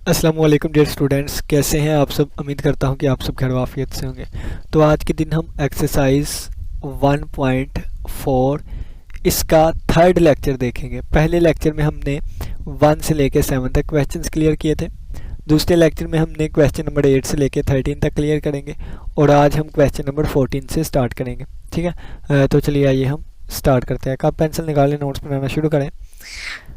अस्सलाम वालेकुम dear students, कैसे हैं आप सब। उम्मीद करता हूं कि आप सब खैर वाफियत से होंगे। तो आज के दिन हम एक्सरसाइज 1.4 इसका थर्ड लेक्चर देखेंगे। पहले लेक्चर में हमने 1 से लेकर 7 तक क्वेश्चंस क्लियर किए थे। दूसरे लेक्चर में हमने क्वेश्चन नंबर 8 से लेकर 13 तक क्लियर करेंगे और आज हम क्वेश्चन नंबर 14 से स्टार्ट करेंगे। ठीक है, तो चलिए आइए हम स्टार्ट करते हैं। कब पेंसिल निकालें, नोट्स बनाना शुरू करें।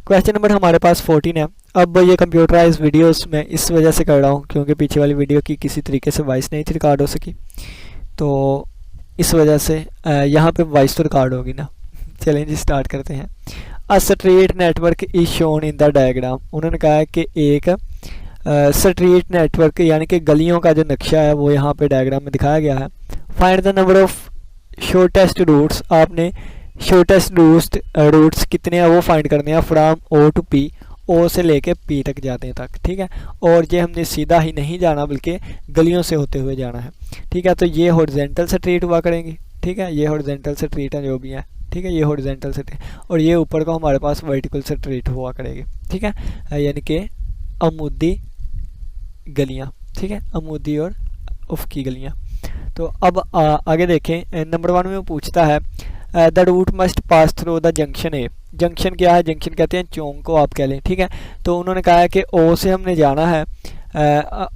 क्वेश्चन नंबर हमारे पास 14 है। अब ये कंप्यूटराइज वीडियोस मैं इस वजह से कर रहा हूँ क्योंकि पीछे वाली वीडियो की किसी तरीके से वॉइस नहीं थी रिकॉर्ड हो सकी, तो इस वजह से यहाँ पे वॉइस तो रिकॉर्ड होगी ना। चलें जी, स्टार्ट करते हैं। A street network is shown in the diagram. उन्होंने कहा है कि एक स्ट्रीट नेटवर्क यानी कि गलियों का जो नक्शा है वो यहाँ पे डायग्राम में दिखाया गया है। Find the number of shortest routes. आपने शॉर्टेस्ट रूट्स कितने हैं वो फाइंड करने हैं from O to P. O से लेके पी तक जाते हैं तक। ठीक है, और ये हमने सीधा ही नहीं जाना बल्कि गलियों से होते हुए जाना है। ठीक है, तो ये हॉरिजॉन्टल स्ट्रीट हुआ करेंगी। ठीक है, ये हॉरिजॉन्टल स्ट्रीट है जो भी है। ठीक है, ये हॉरिजॉन्टल स्ट्रीट और ये ऊपर का हमारे पास वर्टिकल स्ट्रीट हुआ करेगी। ठीक है, यानी कि अमूदी गलियाँ। ठीक है, अमूदी और उफ़की गलियाँ। तो अब आगे देखें। नंबर 1 में वो पूछता है the route must pass through the junction A. Junction क्या है? जंक्शन कहते हैं चौक को आप कह लें। ठीक है, तो उन्होंने कहा है कि ओ से हमने जाना है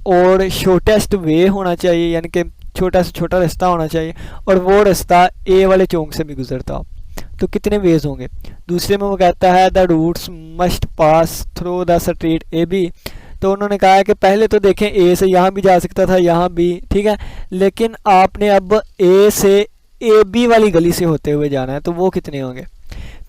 और शॉर्टेस्ट वे होना चाहिए, यानी कि छोटा से छोटा रास्ता होना चाहिए और वो रास्ता ए वाले चौक से भी गुजरता हो। तो कितने वेज होंगे? दूसरे में वो कहता है the routes must pass through the street A B. तो उन्होंने कहा है कि पहले तो देखें ए से यहाँ भी जा सकता था, यहाँ भी। ठीक है, लेकिन आपने अब ए से ए बी वाली गली से होते हुए जाना है, तो वो कितने होंगे?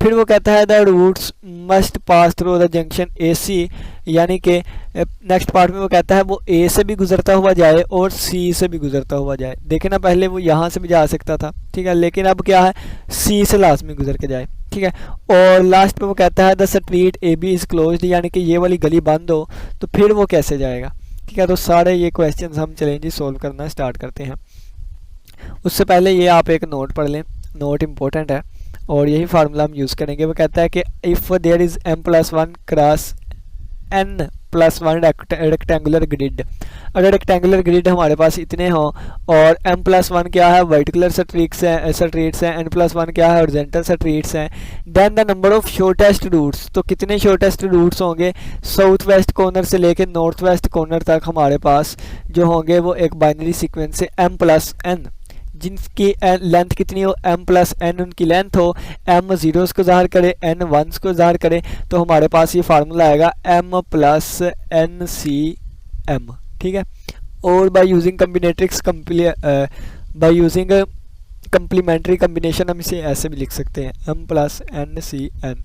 फिर वो कहता है the routes must pass through the junction A C, यानी कि नेक्स्ट पार्ट में वो कहता है वो ए से भी गुजरता हुआ जाए और सी से भी गुजरता हुआ जाए। देखे ना, पहले वो यहाँ से भी जा सकता था। ठीक है, लेकिन अब क्या है, सी से लाजमी गुजर के जाए। ठीक है, और लास्ट पे वो कहता है the street A B is closed, यानी कि ये वाली गली बंद हो, तो फिर वो कैसे जाएगा? ठीक है, तो सारे ये क्वेश्चन हम चलेंगे सोल्व करना स्टार्ट करते हैं। उससे पहले ये आप एक नोट पढ़ लें, नोट इम्पोर्टेंट है और यही फार्मूला हम यूज़ करेंगे। वो कहता है कि if there is m+1 cross n+1 rectangular grid. अगर रेक्टेंगुलर ग्रिड हमारे पास इतने हों और m+1 क्या है, वर्टिकुलर स्ट्रीट्स हैं, n+1 क्या है, हॉरिजॉन्टल स्ट्रीट्स हैं, then the number of shortest routes. तो कितने शॉर्टेस्ट रूट्स होंगे? साउथ वेस्ट कॉर्नर से लेके नॉर्थ वेस्ट कॉर्नर तक हमारे पास जो होंगे वो एक बाइनरी सीक्वेंस से m+n, जिनकी लेंथ कितनी हो, m+n उनकी लेंथ हो, m जीरोस को ज़ाहिर करे, n वंस को ज़ाहिर करे, तो हमारे पास ये फार्मूला आएगा m+nCm। ठीक है, और बाय यूजिंग कंप्लीमेंट्री कम्बिनेशन हम इसे ऐसे भी लिख सकते हैं m+nCn।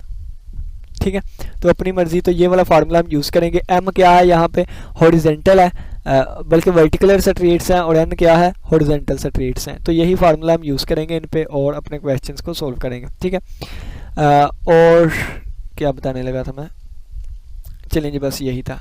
ठीक है, तो अपनी मर्जी। तो ये वाला फार्मूला हम यूज़ करेंगे। m क्या है यहाँ पे, हॉरिजॉन्टल है, बल्कि वर्टिकुलर स्ट्रीट्स हैं, और n क्या है, हॉरिजॉन्टल स्ट्रीट्स हैं। तो यही फार्मूला हम यूज़ करेंगे इन पे और अपने क्वेश्चंस को सोल्व करेंगे। ठीक है, और क्या बताने लगा था मैं? चलें जी, बस यही था।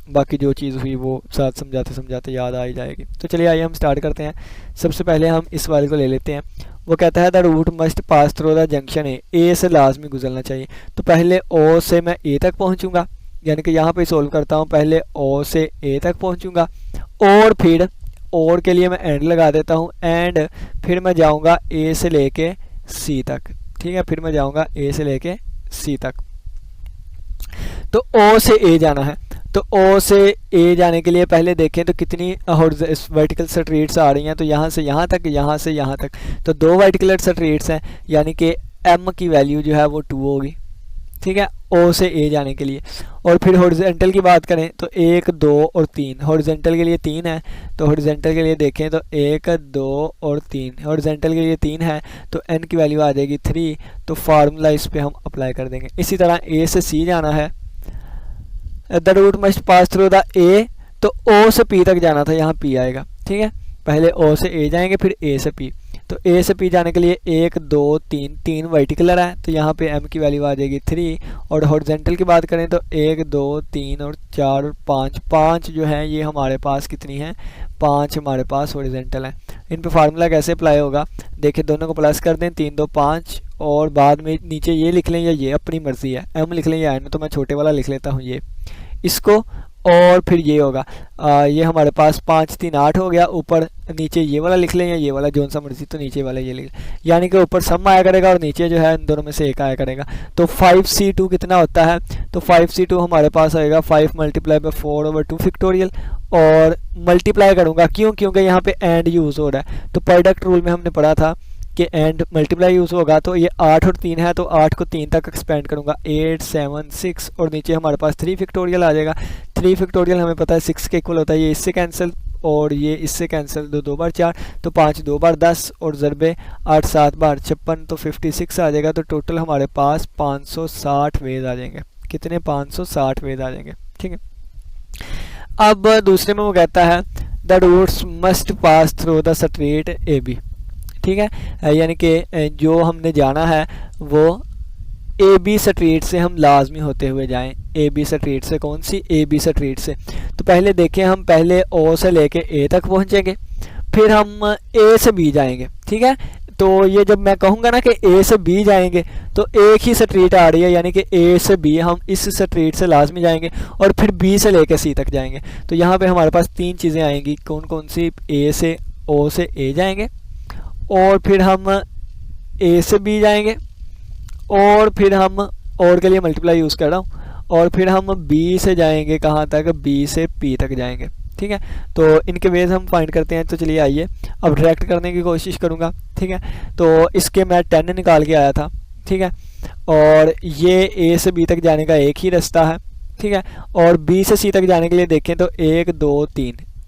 बाकी जो चीज़ हुई वो साथ समझाते समझाते याद आ ही जाएगी। तो चलिए आइए हम स्टार्ट करते हैं। सबसे पहले हम इस वाले को ले लेते हैं। वो कहता है the route must pass through the junction A से लाजमी गुजरना चाहिए। तो पहले ओ से मैं ए तक पहुंचूंगा, यानी कि यहाँ पे सोल्व करता हूँ। पहले ओ से ए तक पहुंचूंगा और फिर और के लिए मैं एंड लगा देता हूँ, एंड फिर मैं जाऊँगा ए से लेके सी तक। ठीक है, फिर मैं जाऊँगा ए से लेके सी तक। तो ओ से ए जाना है, तो ओ से ए जाने के लिए पहले देखें तो कितनी वर्टिकल स्ट्रीट्स आ रही हैं। तो यहाँ से यहाँ तक, यहाँ से यहाँ तक, तो 2 वर्टिकुलर स्ट्रीट्स हैं, यानी कि m की वैल्यू जो है वो 2 होगी। ठीक है, ओ से ए जाने के लिए। और फिर हॉरिजॉन्टल की बात करें तो 1, 2 और 3। हॉरिजॉन्टल के लिए 3 है, तो हॉरिजॉन्टल के लिए देखें तो 1, 2 और 3। हॉरिजॉन्टल के लिए 3 है तो n की वैल्यू आ जाएगी 3। तो फार्मूला इस पे हम अप्लाई कर देंगे। इसी तरह ए से सी जाना है, the route must pass through the A, तो ओ से पी तक जाना था, यहाँ पी आएगा। ठीक है, पहले ओ से ए जाएंगे फिर ए से पी। तो ए से पी जाने के लिए 1, 2, 3 वर्टिकुलर है, तो यहाँ पे m की वैल्यू आ जाएगी 3। और हॉरिजॉन्टल की बात करें तो 1, 2, 3 और 4 और 5 जो है ये हमारे पास कितनी है, 5 हमारे पास हॉरिजॉन्टल है। इन पे फार्मूला कैसे अप्लाई होगा? देखिए, दोनों को प्लस कर दें, 3, 2, 5, और बाद में नीचे ये लिख लें या ये अपनी मर्जी है, m लिख लें या n, तो मैं छोटे वाला लिख लेता हूँ ये, इसको और फिर ये होगा ये हमारे पास 5 3 8 हो गया। ऊपर नीचे ये वाला लिख लें या ये वाला, जोन सा मर्जी, तो नीचे वाला ये लिख, यानी कि ऊपर सम आया करेगा और नीचे जो है इन दोनों में से एक आया करेगा। तो 5c2 कितना होता है, तो 5c2 हमारे पास आएगा 5 मल्टीप्लाई बाई 4/2 फैक्टोरियल। और मल्टीप्लाई करूँगा क्यों, क्योंकि यहाँ पे एंड यूज़ हो रहा है। तो प्रोडक्ट रूल में हमने पढ़ा था कि एंड मल्टीप्लाई यूज़ होगा। तो ये 8 और 3 है, तो 8 को 3 तक एक्सपेंड करूँगा, 8 7 6, और नीचे हमारे पास 3 फैक्टोरियल आ जाएगा। 3 फैक्टोरियल हमें पता है 6 के इक्वल होता है, ये इससे कैंसिल और ये इससे कैंसिल, 2 2 बार 4, तो 5 2 बार 10 और ज़रबे 8 7 बार 56, तो 56 आ जाएगा। तो टोटल हमारे पास 560 वेज आ जाएंगे। कितने, 560 वेज आ जाएंगे। ठीक है, अब दूसरे में वो कहता है the routes must pass through the straight A B. ठीक है, यानी कि जो हमने जाना है वो ए बी स्ट्रीट से हम लाजमी होते हुए जाएं। ए बी स्ट्रीट से, कौन सी, ए बी स्ट्रीट से। तो पहले देखें, हम पहले ओ से लेके ए तक पहुंचेंगे, फिर हम ए से बी जाएंगे। ठीक है, तो ये जब मैं कहूँगा ना कि ए से बी जाएंगे तो एक ही स्ट्रीट आ रही है, यानी कि ए से बी हम इस स्ट्रीट से लाजमी जाएंगे और फिर बी से लेके सी तक जाएंगे। तो यहाँ पे हमारे पास 3 चीज़ें आएंगी, कौन कौन सी, ए से, ओ से ए जाएंगे, और फिर हम ए से बी जाएंगे, और फिर हम, और के लिए मल्टीप्लाई यूज़ कर रहा हूँ, और फिर हम बी से जाएंगे कहाँ तक, बी से पी तक जाएंगे। ठीक है, तो इनके वेज हम फाइंड करते हैं। तो चलिए आइए अब डायरेक्ट करने की कोशिश करूँगा। ठीक है, तो इसके मैं 10 निकाल के आया था। ठीक है, और ये ए से बी तक जाने का एक ही रास्ता है। ठीक है, और बी से सी तक जाने के लिए देखें तो 1 2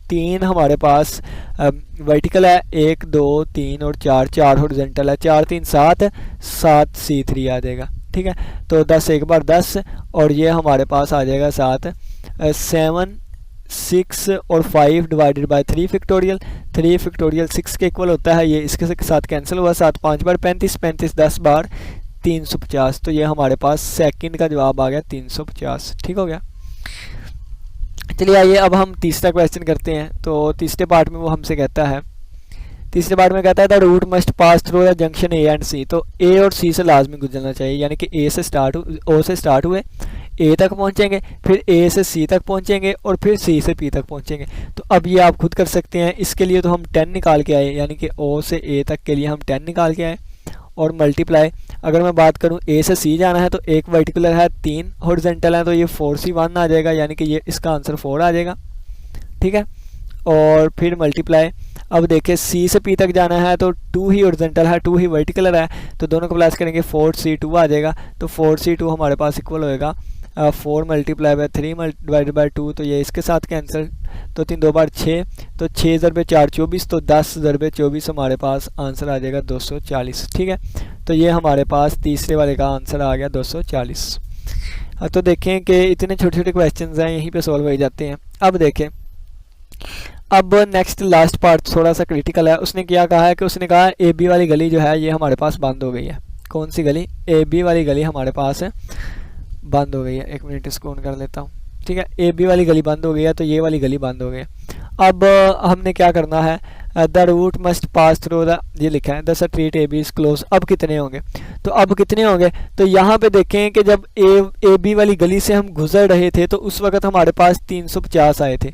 3 हमारे पास वर्टिकल है, 1 2 3 और 4 हॉरिजॉन्टल है, 4 3 7 7 C3 आ जाएगा। ठीक है, तो 10 एक बार 10, और ये हमारे पास आ जाएगा 7 7 6 और 5 डिवाइडेड बाय 3 फैक्टोरियल। 3 फैक्टोरियल 6 के इक्वल होता है, ये इसके साथ कैंसिल हुआ, 7 5 बार 35, 35 10 बार 350। तो ये हमारे पास सेकंड का जवाब आ गया 350। ठीक हो गया। चलिए आइए अब हम तीसरा क्वेश्चन करते हैं। तो तीसरे पार्ट में वो हमसे कहता है, तीसरे पार्ट में कहता है the route must pass through the junction A and C. तो ए और सी से लाजमी गुजरना चाहिए, यानी कि ए से स्टार्ट, ओ से स्टार्ट हुए, ए तक पहुंचेंगे, फिर ए से सी तक पहुंचेंगे, और फिर सी से पी तक पहुंचेंगे। तो अब ये आप खुद कर सकते हैं। इसके लिए तो हम 10 निकाल के आए, यानी कि ओ से ए तक के लिए हम 10 निकाल के आए, और मल्टीप्लाई, अगर मैं बात करूं ए से सी जाना है तो एक वर्टिकुलर है, 3 हॉरिजॉन्टल है, तो ये 4C1 आ जाएगा, यानी कि ये इसका आंसर 4 आ जाएगा। ठीक है, और फिर मल्टीप्लाई, अब देखें सी से पी तक जाना है तो 2 ही हॉरिजॉन्टल है, 2 ही वर्टिकुलर है, तो दोनों को प्लस करेंगे 4C2 आ जाएगा। तो 4C2 हमारे पास इक्वल होएगा 4 मल्टीप्लाई बाय 3 डिवाइडेड बाय 2, तो ये इसके साथ कैंसिल, तो 3 2 बार 6, तो 6 ज़रबे 4 24, तो 10 ज़रबे 24 हमारे पास आंसर आ जाएगा 240। ठीक है, तो ये हमारे पास तीसरे वाले का आंसर आ गया 240। तो देखें कि इतने छोटे छोटे क्वेश्चंस हैं, यहीं पे सॉल्व हो जाते हैं। अब देखें, अब नेक्स्ट लास्ट पार्ट थोड़ा सा क्रिटिकल है। उसने क्या कहा है कि उसने कहा ए बी वाली गली जो है ये हमारे पास बंद हो गई है। कौन सी गली, ए बी वाली गली हमारे पास है बंद हो गई है। एक मिनट इसको ऑन कर लेता हूँ। ठीक है, ए बी वाली गली बंद हो गई है, तो ये वाली गली बंद हो गई है। अब हमने क्या करना है, the route must pass through the, ये लिखा है the street A B is close. अब कितने होंगे, तो अब कितने होंगे, तो यहाँ पे देखें कि जब ए बी वाली गली से हम गुजर रहे थे तो उस वक्त हमारे पास 350 आए थे।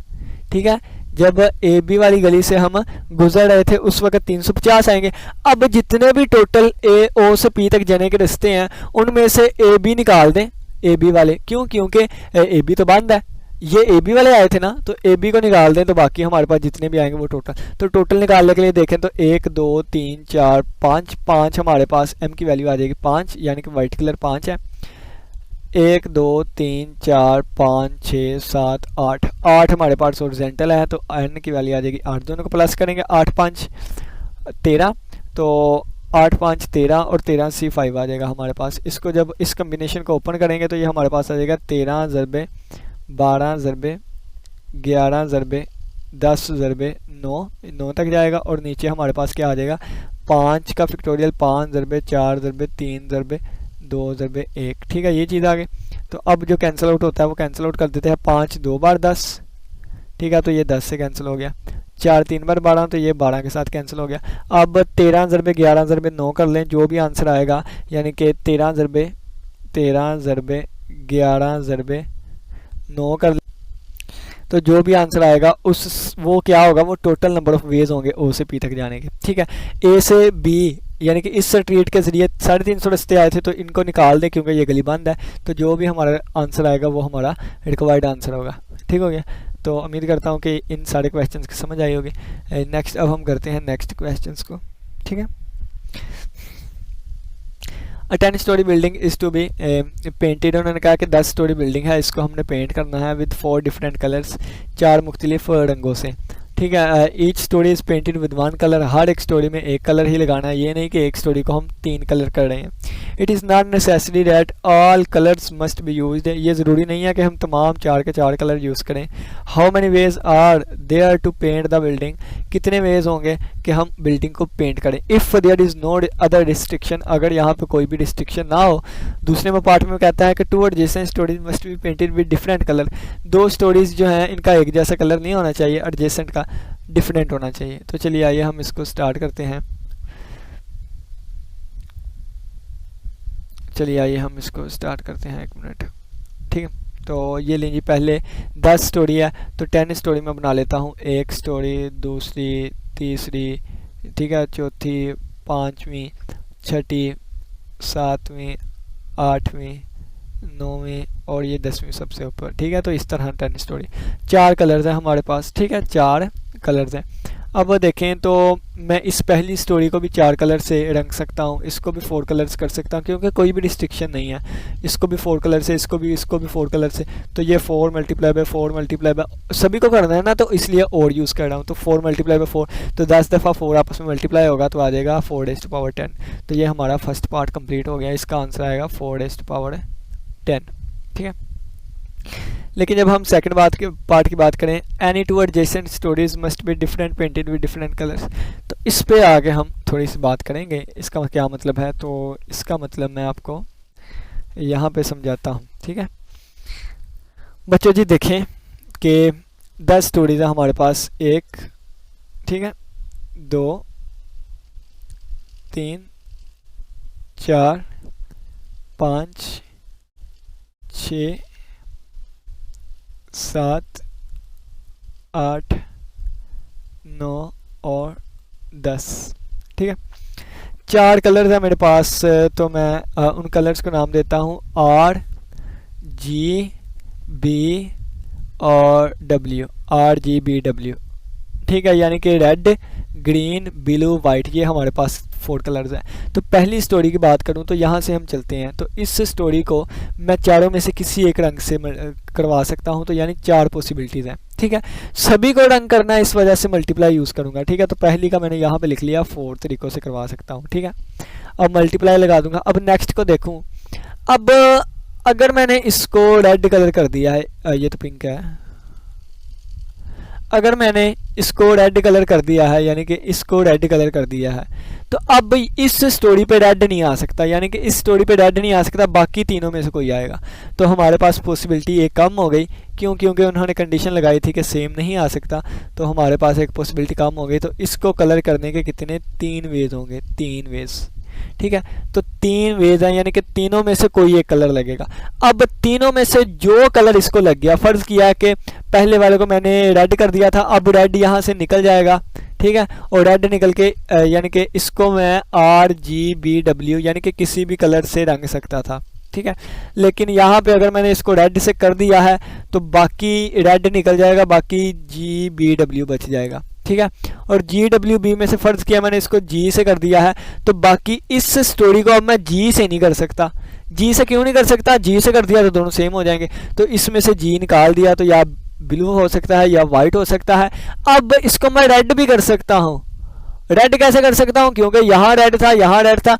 ठीक है, जब ए बी वाली गली से हम गुजर रहे थे उस वक्त 350 आएंगे। अब जितने भी टोटल ए ओ से पी तक जाने के रास्ते हैं उनमें से ए बी निकाल दें, ए बी वाले, क्यों, क्योंकि ए बी तो बंद है, ये ए बी वाले आए थे ना, तो ए बी को निकाल दें, तो बाकी हमारे पास जितने भी आएंगे वो टोटल। तो टोटल निकालने के लिए देखें तो 1 2 3 4 5 हमारे पास एम की वैल्यू आ जाएगी 5, यानी कि वर्टिकुलर 5 है। 1 2 3 4 5 6 7 8 हमारे पास हॉरिजॉन्टल है, तो एन की वैल्यू आ जाएगी 8। दोनों को प्लस करेंगे, 8 5 13, तो 8 5 13 और 13 C5 आ जाएगा हमारे पास। इसको जब इस कम्बिनेशन को ओपन करेंगे तो ये हमारे पास आ जाएगा 13 ज़रबे 12 ज़रबे 11 ज़रबे 10 ज़रबे 9 तक जाएगा, और नीचे हमारे पास क्या आ जाएगा 5 का फैक्टोरियल 5 ज़रबे 4 ज़रबे 3 ज़रबे 2 ज़रबे 1। ठीक है, ये चीज़ आ गई। तो अब जो कैंसिल आउट होता है वो कैंसिल आउट कर देते हैं, 5 2 बार 10। ठीक है, तो ये 10 से कैंसिल हो गया, 4 3 बार 12, तो ये 12 के साथ कैंसिल हो गया। अब 13 ज़रबे 11 ज़रबे 9 कर लें, जो भी आंसर आएगा, यानी कि 13 ज़रबे 11 ज़रबे 9 कर लें। तो जो भी आंसर आएगा उस वो क्या होगा, वो टोटल नंबर ऑफ वेज होंगे ओ से पी तक जाने के। ठीक है, ए से बी यानी कि इस स्ट्रीट के जरिए 350 रास्ते आए थे, तो इनको निकाल दें क्योंकि ये गली बंद है। तो जो भी हमारा आंसर आएगा वो हमारा रिक्वायर्ड आंसर होगा। ठीक हो गया, तो उम्मीद करता हूँ कि इन सारे क्वेश्चंस की समझ आई होगी। नेक्स्ट अब हम करते हैं नेक्स्ट क्वेश्चंस को। ठीक है, a 10 storey building is to be painted. उन्होंने कहा कि 10 स्टोरी बिल्डिंग है, इसको हमने पेंट करना है विद 4 डिफरेंट कलर्स, 4 मुख्तलिफ रंगों से। ठीक है, each story is painted with 1 colour. हर एक स्टोरी में एक कलर ही लगाना है, ये नहीं कि एक स्टोरी को हम 3 कलर कर रहे हैं। It is not necessary that all colours must be used. ये ज़रूरी नहीं है कि हम तमाम 4 के 4 कलर यूज़ करें। How many ways are there to paint the building. कितने वेज होंगे कि हम बिल्डिंग को पेंट करें। If there is no other restriction, अगर यहाँ पे कोई भी रिस्ट्रिक्शन ना हो। दूसरे में पार्ट में कहता है कि two adjacent stories must be painted with different colour. 2 stories जो हैं इनका एक जैसा कलर नहीं होना चाहिए, एडजेसेंट का डिफरेंट होना चाहिए। तो चलिए आइए हम इसको स्टार्ट करते हैं। एक मिनट। ठीक है, तो ये लीजिए पहले 10 स्टोरी है तो 10 स्टोरी में बना लेता हूँ। एक स्टोरी, दूसरी, तीसरी, ठीक है, चौथी, 5वीं, 6ठी, 7वीं, 8वीं, 9वीं और ये 10वीं सबसे ऊपर। ठीक है, तो इस तरह 10 स्टोरी। 4 कलर्स हैं हमारे पास। ठीक है, 4 कलर्स हैं। अब देखें तो मैं इस पहली स्टोरी को भी 4 कलर से रंग सकता हूँ, इसको भी 4 कलर्स कर सकता हूँ क्योंकि कोई भी रिस्ट्रिक्शन नहीं है। इसको भी 4 कलर से, इसको भी 4 कलर से। तो ये 4 मल्टीप्लाई बाय 4 मल्टीप्लाई बाय सभी को करना है ना, तो इसलिए और यूज़ कर रहा हूँ। तो 4 मल्टीप्लाई बाय 4, तो 10 दफ़ा 4 आपस में मल्टीप्लाई होगा तो आ जाएगा 4⁻10। तो ये हमारा फर्स्ट पार्ट कंप्लीट हो गया। इसका आंसर आएगा 4⁻10। ठीक है, लेकिन जब हम सेकंड पार्ट की बात करें, any 2 adjacent stories must be different painted with different colours, तो इस पे आगे हम थोड़ी सी बात करेंगे। इसका क्या मतलब है, तो इसका मतलब मैं आपको यहाँ पे समझाता हूँ। ठीक है बच्चों जी, देखें कि 10 स्टोरीज है हमारे पास। 1, ठीक है, 2, 3, 4, 5, 6, 7, 8, 9 और 10। ठीक है, 4 कलर्स है मेरे पास, तो मैं उन कलर्स को नाम देता हूँ R, G, B और W। R, G, B, W। ठीक है, यानी कि रेड, ग्रीन, ब्लू, वाइट, ये हमारे पास 4 कलर्स हैं। तो पहली स्टोरी की बात करूं तो यहाँ से हम चलते हैं। तो इस स्टोरी को मैं चारों में से किसी एक रंग से करवा सकता हूं, तो यानी 4 पॉसिबिलिटीज़ हैं। ठीक है, सभी को रंग करना है, इस वजह से मल्टीप्लाई यूज़ करूंगा। ठीक है, तो पहली का मैंने यहाँ पे लिख लिया, 4 तरीक़ों से करवा सकता हूँ। ठीक है, अब मल्टीप्लाई लगा दूंगा। अब नेक्स्ट को देखूँ, अब अगर मैंने इसको रेड कलर कर दिया है, ये तो पिंक है, अगर मैंने इसको रेड कलर कर दिया है, यानी कि इसको रेड कलर कर दिया है, तो अब इस स्टोरी पे रेड नहीं आ सकता, यानी कि इस स्टोरी पे रेड नहीं आ सकता, बाकी तीनों में से कोई आएगा। तो हमारे पास पॉसिबिलिटी एक कम हो गई, क्योंकि उन्होंने कंडीशन लगाई थी कि सेम नहीं आ सकता, तो हमारे पास एक पॉसिबिलिटी कम हो गई। तो इसको कलर करने के कितने 3 वेज होंगे, 3 वेज। ठीक है, तो 3 वेज हैं, यानी कि तीनों में से कोई एक कलर लगेगा। अब तीनों में से जो कलर इसको लग गया, फर्ज किया कि पहले वाले को मैंने रेड कर दिया था, अब रेड यहाँ से निकल जाएगा। ठीक है, और रेड निकल के यानी कि इसको मैं R, G, B, W यानी कि किसी भी कलर से रंग सकता था। ठीक है, लेकिन यहाँ पे अगर मैंने इसको रेड से कर दिया है तो बाकी रेड निकल जाएगा, बाकी G, B, W बच जाएगा। ठीक है, और G, W, B में से फर्ज किया मैंने इसको G से कर दिया है, तो बाकी इस स्टोरी को अब मैं G से नहीं कर सकता। G से क्यों नहीं कर सकता, G से कर दिया तो दोनों सेम हो जाएंगे, तो इसमें से G निकाल दिया, तो या ब्लू हो सकता है या वाइट हो सकता है। अब इसको मैं रेड भी कर सकता हूँ। रेड कैसे कर सकता हूँ, क्योंकि यहाँ रेड था, यहाँ रेड था,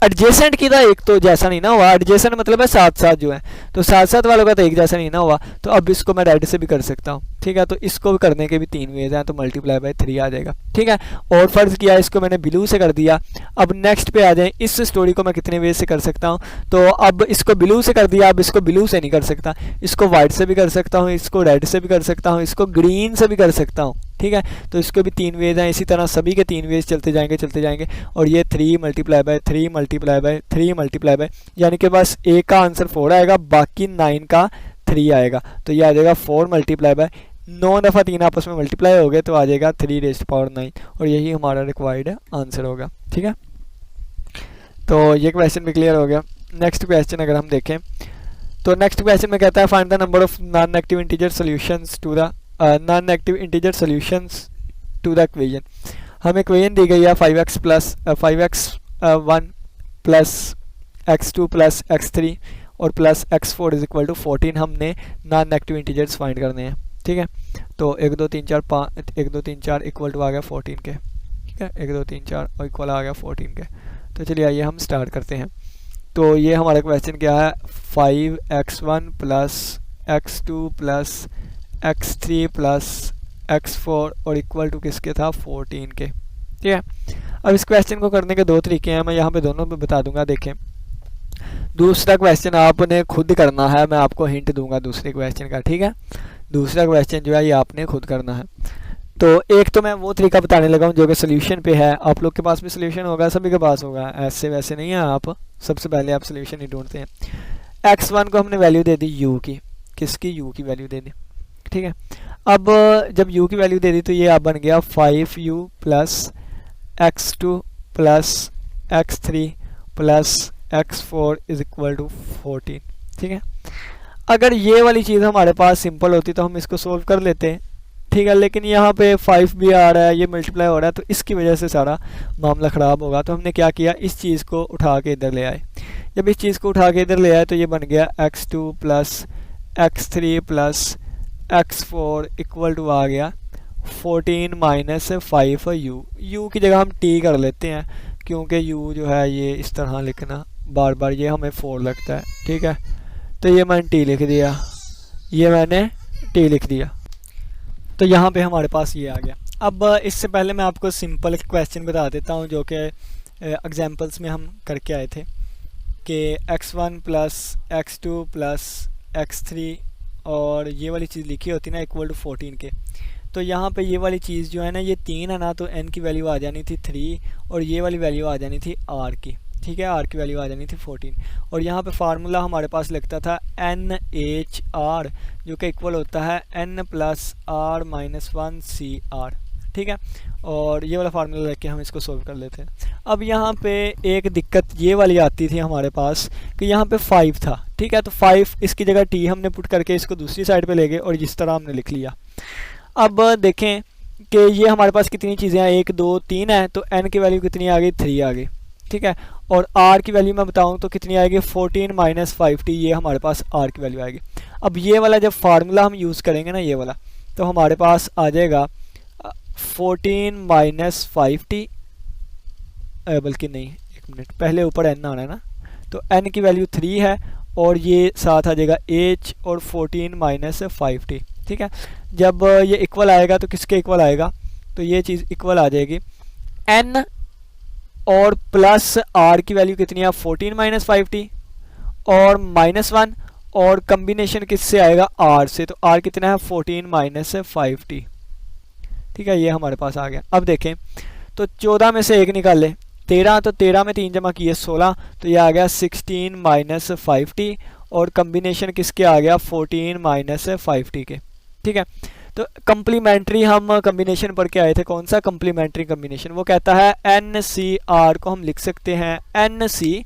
एडजेसेंट की था, एक तो जैसा नहीं ना हुआ। एडजेसेंट मतलब है साथ साथ जो है, तो साथ साथ वालों का तो एक जैसा नहीं ना हुआ, तो अब इसको मैं रेड से भी कर सकता हूँ। ठीक है, तो इसको भी करने के भी 3 वेज हैं, तो मल्टीप्लाई बाय 3 आ जाएगा। ठीक है, और फर्ज किया इसको मैंने ब्लू से कर दिया। अब नेक्स्ट पे आ जाए, इस स्टोरी को मैं कितने वेज से कर सकता हूँ, तो अब इसको ब्लू से कर दिया, अब इसको ब्लू से नहीं कर सकता, इसको वाइट से भी कर सकता हूँ, इसको रेड से भी कर सकता हूँ, इसको ग्रीन से भी कर सकता हूँ। ठीक है, तो इसको भी 3 वेज हैं। इसी तरह सभी के 3 वेज चलते जाएंगे, और ये 3 multiply by 3 multiply by 3 multiply by, यानी कि बस एक का आंसर 4 आएगा, बाकी 9 का 3 आएगा, तो ये आ जाएगा 4 मल्टीप्लाई बाय 9 दफ़ा 3 आपस में मल्टीप्लाई हो गए तो आ जाएगा 3⁹9 और यही हमारा रिक्वायर्ड आंसर होगा। ठीक है, तो ये क्वेश्चन भी क्लियर हो गया। नेक्स्ट क्वेश्चन अगर हम देखें तो नेक्स्ट क्वेश्चन में कहता है find the number of non negative integer solutions to the non negative integer solutions to the equation. हमें इक्वेशन दी गई है 5x plus 5x1 plus x2 plus x3 और plus x4 is equal to 14। हमने non negative integers find करने हैं। ठीक है, तो 1 2 3 4 5 1 2 3 4 इक्वल टू आ गया 14 के। ठीक है, 1 2 3 4 और इक्वल आ गया 14 के। तो चलिए आइए हम स्टार्ट करते हैं। तो ये हमारा क्वेश्चन क्या है, 5x1 plus x2 plus x3 plus x4 और इक्वल टू किसके था 14 के। ठीक है, अब इस क्वेश्चन को करने के दो तरीके हैं, मैं यहाँ पे दोनों में बता दूंगा। देखें, दूसरा क्वेश्चन आपने खुद करना है, मैं आपको हिंट दूंगा दूसरे क्वेश्चन का। ठीक है, दूसरा क्वेश्चन जो है ये आपने खुद करना है। तो एक तो मैं वो तरीका बताने लगा हूँ जो कि सोल्यूशन पे है। आप लोग के पास भी सोल्यूशन होगा, सभी के पास होगा, ऐसे वैसे नहीं है। आप सबसे पहले आप सोल्यूशन ही ढूंढते हैं। x1 को हमने वैल्यू दे दी u की, किसकी, u की वैल्यू दे दी। ठीक है, अब जब u की वैल्यू दे दी तो ये अब बन गया 5u plus x2 plus x3 plus x4 is equal to 14। ठीक है, अगर ये वाली चीज़ हमारे पास सिंपल होती तो हम इसको सोल्व कर लेते हैं। ठीक है, लेकिन यहाँ पे 5 भी आ रहा है, ये मल्टीप्लाई हो रहा है, तो इसकी वजह से सारा मामला ख़राब होगा। तो हमने क्या किया, इस चीज़ को उठा के इधर ले आए। जब इस चीज़ को उठा के इधर ले आए तो ये बन गया x2 plus x3 plus x4 equal to आ गया 14 माइनस 5u। u की जगह हम t कर लेते हैं क्योंकि u जो है ये इस तरह लिखना बार बार ये हमें 4 लगता है। ठीक है, तो ये मैंने t लिख दिया, ये मैंने t लिख दिया। तो यहाँ पे हमारे पास ये आ गया। अब इससे पहले मैं आपको सिंपल क्वेश्चन बता देता हूँ जो कि एग्जांपल्स में हम करके आए थे कि x1 plus x2 plus x3 और ये वाली चीज़ लिखी होती ना इक्वल टू 14 के। तो यहाँ पे ये वाली चीज़ जो है ना, ये 3 है ना, तो n की वैल्यू आ जानी थी 3 और ये वाली वैल्यू आ जानी थी r की। ठीक है, r की वैल्यू आ जानी थी 14 और यहाँ पे फार्मूला हमारे पास लगता था NHR जो कि इक्वल होता है n plus r minus 1 CR। ठीक है, और ये वाला फार्मूला लेके हम इसको सोल्व कर लेते हैं। अब यहाँ पे एक दिक्कत ये वाली आती थी हमारे पास कि यहाँ पे 5 था। ठीक है, तो 5 इसकी जगह t हमने पुट करके इसको दूसरी साइड पे ले गए और जिस तरह हमने लिख लिया। अब देखें कि ये हमारे पास कितनी चीज़ें हैं, 1 2 3 है, तो n की वैल्यू कितनी आ गई, 3 आ गई। ठीक है, और r की वैल्यू मैं बताऊं तो कितनी आएगी, 14 माइनस 5t, ये हमारे पास r की वैल्यू आएगी। अब ये वाला जब फार्मूला हम यूज़ करेंगे ना, ये वाला, तो हमारे पास आ जाएगा 14 माइनस 5t, बल्कि नहीं, एक मिनट, पहले ऊपर n आना है ना, तो n की वैल्यू 3 है और ये साथ आ जाएगा h और 14 माइनस 5t। ठीक है, जब ये इक्वल आएगा तो किसके इक्वल आएगा, तो ये चीज़ इक्वल आ जाएगी n और प्लस r की वैल्यू कितनी है, 14 माइनस 5t और माइनस 1 और कम्बिनेशन किससे आएगा, r से, तो r कितना है 14 माइनस 5t। ठीक है, ये हमारे पास आ गया। अब देखें तो 14 में से 1 निकाल ले, 13, तो 13 में 3 जमा किए 16, तो ये आ गया 16 माइनस 5t और कम्बिनेशन किसके आ गया, 14 माइनस 5t के। ठीक है, तो कम्प्लीमेंट्री हम कम्बिनेशन पढ़ के आए थे, कौन सा कम्प्लीमेंट्री कम्बिनेशन, वो कहता है NCR को हम लिख सकते हैं NC,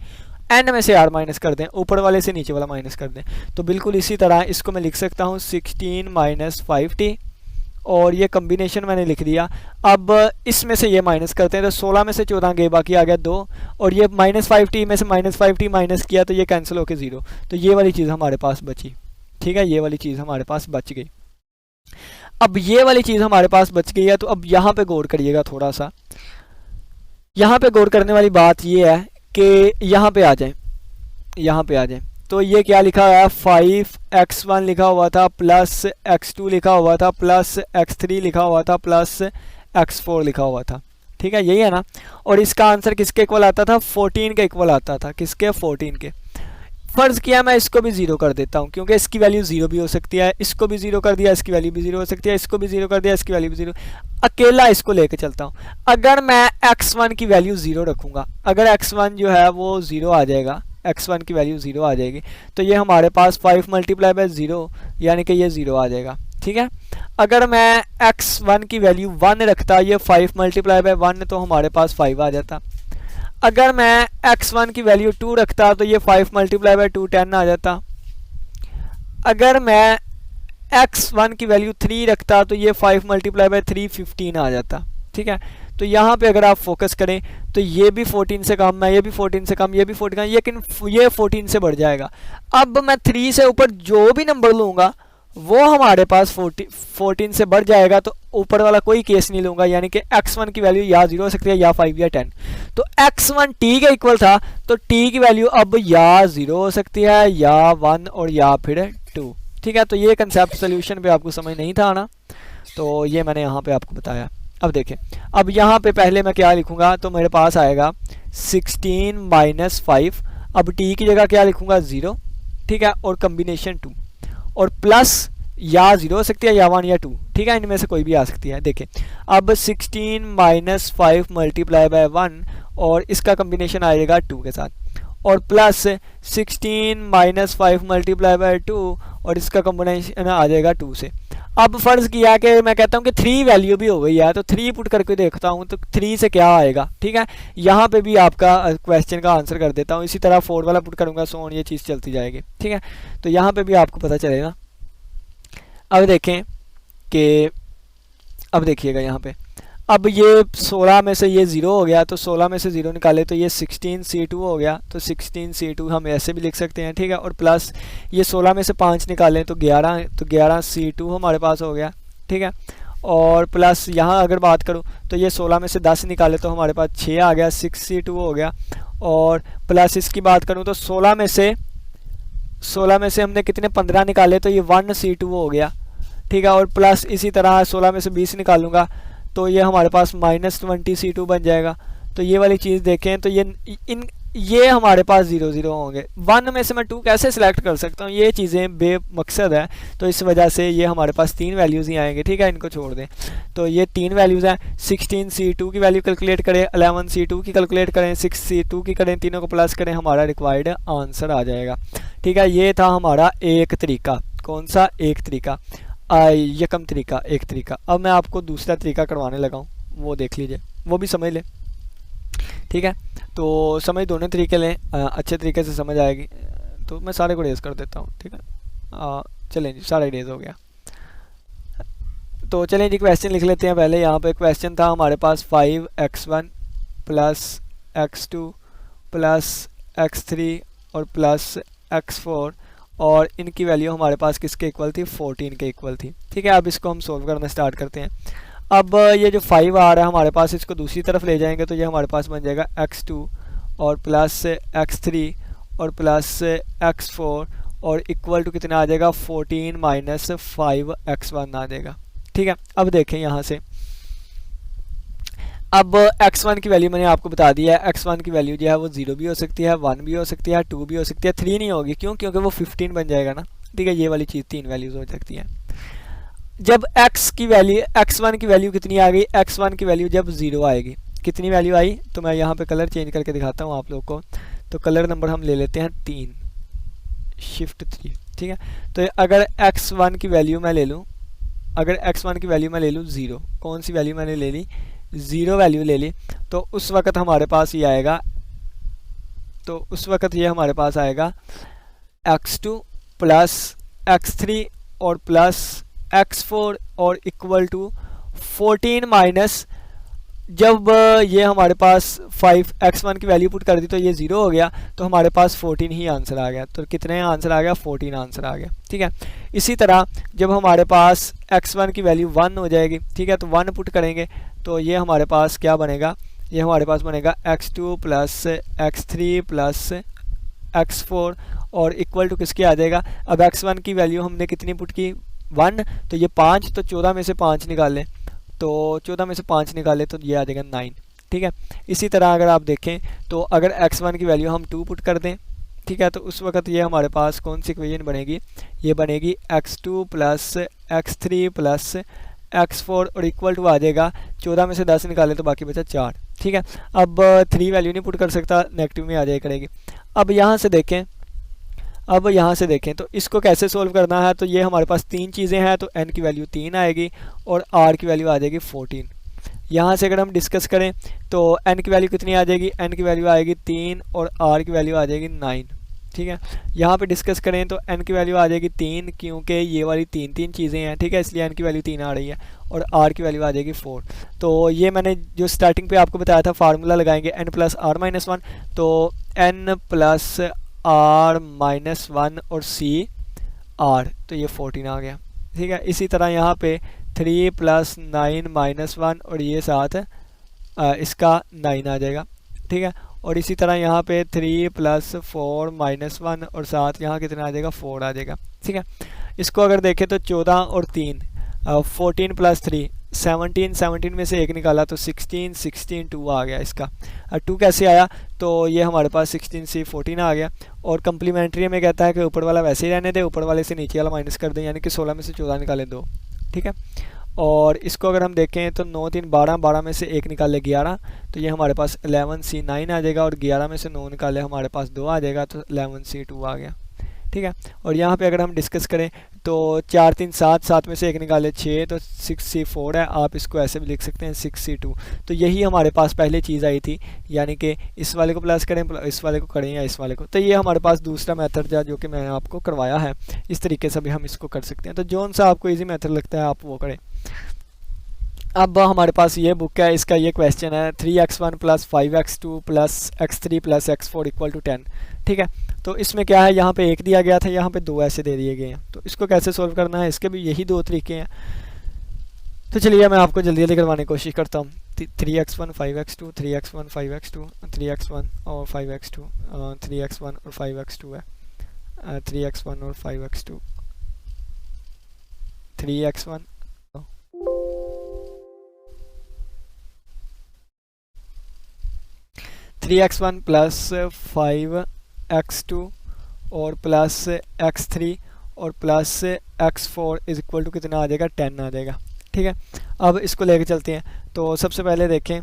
n में से r माइनस कर दें, ऊपर वाले से नीचे वाला माइनस कर दें, तो बिल्कुल इसी तरह इसको मैं लिख सकता हूँ 16 माइनस 5t और ये कम्बिनेशन मैंने लिख दिया। अब इसमें से ये माइनस करते हैं तो 16 में से 14 गए, बाकी आ गया 2 और ये माइनस 5t में से माइनस 5t माइनस किया तो ये कैंसिल होकर 0, तो ये वाली चीज़ हमारे पास बची। ठीक है, ये वाली चीज़ हमारे पास बच गई। अब ये वाली चीज़ हमारे पास बच गई है, तो अब यहाँ पे गौर करिएगा थोड़ा सा। यहाँ पे गौर करने वाली बात ये है कि यहाँ पे आ जाए, यहाँ पे आ जाए, तो ये क्या लिखा हुआ है, 5x1 लिखा हुआ था प्लस x2 लिखा हुआ था प्लस x3 लिखा हुआ था प्लस x4 लिखा हुआ था। ठीक है, यही है ना, और इसका आंसर किसके इक्वल आता था, 14 के इक्वल आता था, किसके, 14 के। फ़र्ज़ किया मैं इसको भी 0 कर देता हूँ क्योंकि इसकी वैल्यू 0 भी हो सकती है, इसको भी 0 कर दिया, इसकी वैल्यू भी 0 हो सकती है, इसको भी 0 कर दिया, इसकी वैल्यू भी 0, अकेला इसको लेके चलता हूँ। अगर मैं x1 की वैल्यू 0 रखूँगा, अगर x1 जो है वो 0 आ जाएगा, x1 की वैल्यू 0 आ जाएगी, तो ये हमारे पास 5 मल्टीप्लाई बाय 0 यानी कि ये 0 आ जाएगा। ठीक है, अगर मैं x1 की वैल्यू 1 रखता, ये 5 मल्टीप्लाई बाय 1 तो हमारे पास 5 आ जाता। अगर मैं x1 की वैल्यू 2 रखता तो ये 5 मल्टीप्लाई बाय 2 10 आ जाता। अगर मैं x1 की वैल्यू 3 रखता तो ये 5 मल्टीप्लाई बाय 3 15 आ जाता। ठीक है, तो यहाँ पे अगर आप फोकस करें तो ये भी 14 से कम है, ये भी 14 से कम, ये भी 14 कम, लेकिन ये 14 से बढ़ जाएगा। अब मैं 3 से ऊपर जो भी नंबर लूँगा वो हमारे पास 14 से बढ़ जाएगा, तो ऊपर वाला कोई केस नहीं लूँगा, यानी कि x1 की वैल्यू या 0 हो सकती है या 5 या 10। तो x1 t के इक्वल था, तो t की वैल्यू अब या 0 हो सकती है या 1 और या फिर 2। ठीक है, तो ये कंसेप्ट सोल्यूशन पे आपको समझ नहीं था आना, तो ये मैंने यहाँ पे आपको बताया। अब देखें, अब यहाँ पे पहले मैं क्या लिखूँगा, तो मेरे पास आएगा 16 माइनस 5। अब t की जगह क्या लिखूँगा 0, ठीक है, और कम्बिनेशन 2 और प्लस या 0 हो सकती है या 1 या 2। ठीक है, इनमें से कोई भी आ सकती है। देखें, अब 16 माइनस 5 मल्टीप्लाई बाय 1 और इसका कम्बिनेशन आएगा 2 के साथ, और प्लस 16 माइनस 5 मल्टीप्लाई बाय 2 और इसका कम्बिनेशन आ जाएगा 2 से। अब फर्ज किया कि मैं कहता हूँ कि 3 वैल्यू भी हो गई है, तो 3 पुट करके देखता हूँ तो 3 से क्या आएगा। ठीक है, यहाँ पे भी आपका क्वेश्चन का आंसर कर देता हूँ, इसी तरह 4 वाला पुट करूँगा, सो ऑन, ये चीज़ चलती जाएगी। ठीक है, तो यहाँ पे भी आपको पता चलेगा। अब देखें कि अब देखिएगा यहाँ पे, अब ये 16 में से ये 0 हो गया, तो 16 में से 0 निकाले तो ये 16c2 हो गया, तो 16c2 हम ऐसे भी लिख सकते हैं। ठीक है, और प्लस ये 16 में से 5 निकालें तो 11, तो 11c2 हमारे पास हो गया। ठीक है, और प्लस यहाँ अगर बात करूँ तो ये 16 में से 10 निकाले तो हमारे पास 6 आ गया, 6c2 हो गया। और प्लस इसकी बात करूँ तो 16 में से हमने कितने 15 निकाले तो ये 1c2 हो गया। ठीक है, और प्लस इसी तरह 16 में से 20 निकालूंगा तो ये हमारे पास -20c2 बन जाएगा। तो ये वाली चीज़ देखें तो ये हमारे पास 0 0 होंगे। 1 में से मैं 2 कैसे सिलेक्ट कर सकता हूँ, ये चीज़ें बेमकसद है, तो इस वजह से ये हमारे पास 3 वैल्यूज़ ही आएंगे। ठीक है, इनको छोड़ दें, तो ये 3 वैल्यूज़ हैं। 16c2 की वैल्यू कैलकुलेट करें, 11c2 की कैलकुलेट करें, 6c2 की करें, तीनों को प्लस करें, हमारा रिक्वायर्ड आंसर आ जाएगा। ठीक है, ये था हमारा एक तरीका। कौन सा? एक तरीका, यकम तरीका, एक तरीका। अब मैं आपको दूसरा तरीका करवाने लगा हूँ, वो देख लीजिए, वो भी समझ लें। ठीक है, तो समझ दोनों तरीके लें, अच्छे तरीके से समझ आएगी। तो मैं सारे को रेज कर देता हूँ। ठीक है, चलें जी, सारा रेज हो गया। तो चलें जी, क्वेश्चन लिख लेते हैं। पहले यहाँ पे क्वेश्चन था हमारे पास 5x1 plus x2 plus x3 और प्लस x4, और इनकी वैल्यू हमारे पास किसके इक्वल थी? 14 के इक्वल थी। ठीक है, अब इसको हम सोल्व करना स्टार्ट करते हैं। अब ये जो 5 आ रहा है हमारे पास, इसको दूसरी तरफ ले जाएंगे तो ये हमारे पास बन जाएगा x2 और प्लस x3 और प्लस x4 और इक्वल टू कितना आ जाएगा? 14 माइनस 5x1 आ जाएगा। ठीक है, अब देखें यहाँ से, अब x1 की वैल्यू मैंने आपको बता दिया है। x1 की वैल्यू जो है वो 0 भी हो सकती है, 1 भी हो सकती है, 2 भी हो सकती है, 3 नहीं होगी। क्यों? क्योंकि वो 15 बन जाएगा ना। ठीक है, ये वाली चीज़ 3 वैल्यूज हो सकती हैं। जब x1 की वैल्यू कितनी आ गई? x1 की वैल्यू जब 0 आएगी, कितनी वैल्यू आई? तो मैं यहाँ पे कलर चेंज करके दिखाता हूँ आप लोग को। तो कलर नंबर हम ले लेते हैं 3, शिफ्ट 3। ठीक है, तो अगर x1 की वैल्यू मैं ले लूँ, अगर x1 की वैल्यू मैं ले लूँ 0, कौन सी वैल्यू मैंने ले ली? 0 वैल्यू ले ली, तो उस वक़्त हमारे पास ये आएगा, तो उस वक़्त ये हमारे पास आएगा x2 प्लस x3 और प्लस x4 और इक्वल टू 14 माइनस, जब ये हमारे पास 5 x1 की वैल्यू पुट कर दी तो ये 0 हो गया, तो हमारे पास 14 ही आंसर आ गया। तो कितने आंसर आ गया? 14 आंसर आ गया। ठीक है, इसी तरह जब हमारे पास x1 की वैल्यू 1 हो जाएगी, ठीक है, तो 1 पुट करेंगे तो ये हमारे पास क्या बनेगा? ये हमारे पास बनेगा x2 plus x3 plus x4 और इक्वल टू किसके आ जाएगा? अब x1 की वैल्यू हमने कितनी पुट की? 1, तो ये 5, तो 14 में से 5 निकालें, तो 14 में से 5 निकाले तो ये आ जाएगा 9। ठीक है, इसी तरह अगर आप देखें तो अगर x1 की वैल्यू हम 2 पुट कर दें, ठीक है, तो उस वक्त ये हमारे पास कौन सी इक्वेशन बनेगी? ये बनेगी x2 plus x3 plus x4 और इक्वल टू आ जाएगा 14 में से 10 निकाले तो बाकी बचा 4। ठीक है, अब 3 वैल्यू नहीं पुट कर सकता, नेगेटिव में आ जाए करेगी। अब यहाँ से देखें, अब यहाँ से देखें तो इसको कैसे सोल्व करना है, तो ये हमारे पास तीन चीज़ें हैं, तो n की वैल्यू 3 आएगी और r की वैल्यू आ जाएगी 14। यहाँ से अगर हम डिस्कस करें तो n की वैल्यू कितनी आ जाएगी, n की वैल्यू आएगी 3 और r की वैल्यू आ जाएगी 9। ठीक है, यहाँ पे डिस्कस करें तो n की वैल्यू आ जाएगी 3, क्योंकि ये वाली तीन चीज़ें हैं। ठीक है, इसलिए n की वैल्यू 3 आ रही है और r की वैल्यू आ जाएगी 4। तो ये मैंने जो स्टार्टिंग पे आपको बताया था, फार्मूला लगाएंगे n प्लस r माइनस 1, तो n प्लस r माइनस 1 और c r, तो ये 14 आ गया। ठीक है, इसी तरह यहाँ पे 3 प्लस 9 माइनस 1 और ये साथ इसका 9 आ जाएगा। ठीक है, और इसी तरह यहाँ पे 3 प्लस 4 माइनस 1 और साथ यहाँ कितना आ जाएगा, 4 आ जाएगा। ठीक है, इसको अगर देखें तो 14 और 3 14 प्लस 3 17, 17 में से एक निकाला तो 16, 16 2 आ गया इसका। 2 कैसे आया, तो ये हमारे पास 16 से 14 आ गया। और कम्प्लीमेंट्री में कहता है कि ऊपर वाला वैसे ही रहने दे, ऊपर वाले से नीचे वाला माइनस कर दें, यानी कि 16 में से 14 निकाले 2। ठीक है, और इसको अगर हम देखें तो 9 3 12, 12 में से एक निकाले 11, तो ये हमारे पास 11c 9 आ जाएगा। और 11 में से 9 निकाले हमारे पास 2 आ जाएगा, तो 11c 2 आ गया। ठीक है, और यहाँ पे अगर हम डिस्कस करें तो 4 3 7, 7 में से एक निकाले 6, तो 6c 4 है। आप इसको ऐसे भी लिख सकते हैं 6c 2। तो यही हमारे पास पहले चीज़ आई थी, यानी कि इस वाले को प्लस करें, इस वाले को करें या इस वाले को। तो ये हमारे पास दूसरा मेथड जो कि मैंने आपको करवाया है, इस तरीके से भी हम इसको कर सकते हैं। तो जौन सा आपको ईजी मेथड लगता है आप वो करें। अब हमारे पास ये बुक है, इसका ये क्वेश्चन है 3x1 plus 5x2 plus x3 plus x4 equal to 10। ठीक है, तो इसमें क्या है, यहाँ पे एक दिया गया था, यहाँ पे 2 ऐसे दे दिए गए हैं। तो इसको कैसे सोल्व करना है, इसके भी यही 2 तरीके हैं। तो चलिए मैं आपको जल्दी जल्दी करवाने की कोशिश करता हूँ। 3x1 5x2, 3x1 5x2, 3x1 और 5x2, 3x1 और 5x2 है, 3x1 और 5x2, 3x1 3x1 plus 5x2 और प्लस x3 और plus x4 is equal to कितना आ जाएगा, 10 आ जाएगा। ठीक है, अब इसको लेके चलते हैं। तो सबसे पहले देखें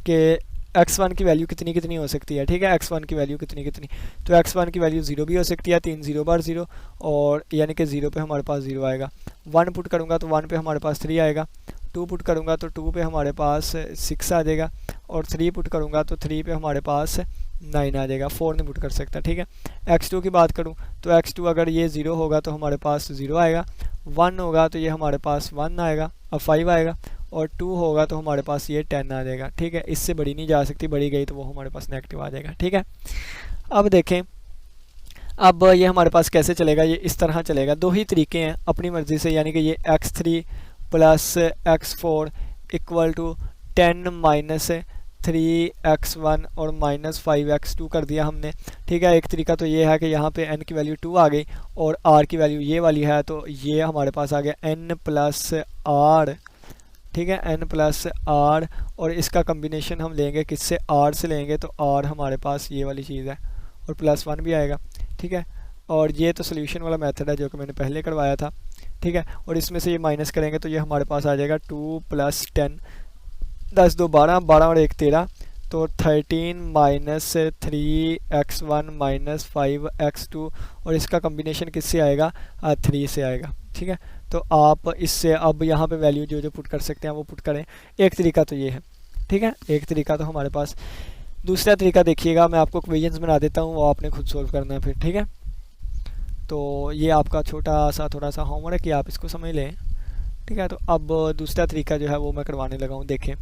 कि x1 की वैल्यू कितनी कितनी हो सकती है। ठीक है, x1 की वैल्यू कितनी कितनी, तो x1 की वैल्यू 0 भी हो सकती है, 3 0 बार 0, और यानी कि 0 पे हमारे पास 0 आएगा। 1 पुट करूँगा तो 1 पे हमारे पास 3 आएगा, 2 पुट करूँगा तो 2 पे हमारे पास 6 आ जाएगा, और 3 पुट करूँगा तो 3 पे हमारे पास 9 आ जाएगा। 4 नहीं पुट कर सकता। ठीक है, x2 की बात करूँ तो x2 अगर ये 0 होगा तो हमारे पास 0 आएगा, 1 होगा तो ये हमारे पास 1 आएगा, अब 5 आएगा, और 2 होगा तो हमारे पास ये 10 आ जाएगा। ठीक है, इससे बड़ी नहीं जा सकती, बड़ी गई तो वो हमारे पास नेगेटिव आ जाएगा। ठीक है, अब देखें, अब ये हमारे पास कैसे चलेगा, ये इस तरह चलेगा। 2 ही तरीके हैं अपनी मर्ज़ी से, यानी कि ये x3 plus x4 equal to 10 minus 3x1 और माइनस 5x2 कर दिया हमने। ठीक है, एक तरीका तो ये है कि यहाँ पे n की वैल्यू 2 आ गई और r की वैल्यू ये वाली है, तो ये हमारे पास आ गया n प्लस r। ठीक है, n प्लस r, और इसका कम्बिनेशन हम लेंगे किससे, r से लेंगे, तो r हमारे पास ये वाली चीज़ है, और प्लस 1 भी आएगा। ठीक है, और ये तो सोल्यूशन वाला मेथड है जो कि मैंने पहले करवाया था। ठीक है, और इसमें से ये माइनस करेंगे तो ये हमारे पास आ जाएगा 2 प्लस 10, 10 2 12, 12 और 1 13, तो 13 माइनस 3x1 माइनस 5x2, और इसका कम्बिनेशन किससे आएगा, 3 से आएगा। ठीक है, तो आप इससे अब यहाँ पे वैल्यू जो जो पुट कर सकते हैं वो पुट करें। एक तरीका तो ये है। ठीक है, एक तरीका तो हमारे पास। दूसरा तरीका देखिएगा, मैं आपको इक्वेशंस बना देता हूँ, वो आपने खुद सोल्व करना है फिर। ठीक है, तो ये आपका छोटा सा थोड़ा सा होमवर्क है कि आप इसको समझ लें। ठीक है, तो अब दूसरा तरीका जो है वो मैं करवाने लगा हूँ। देखें,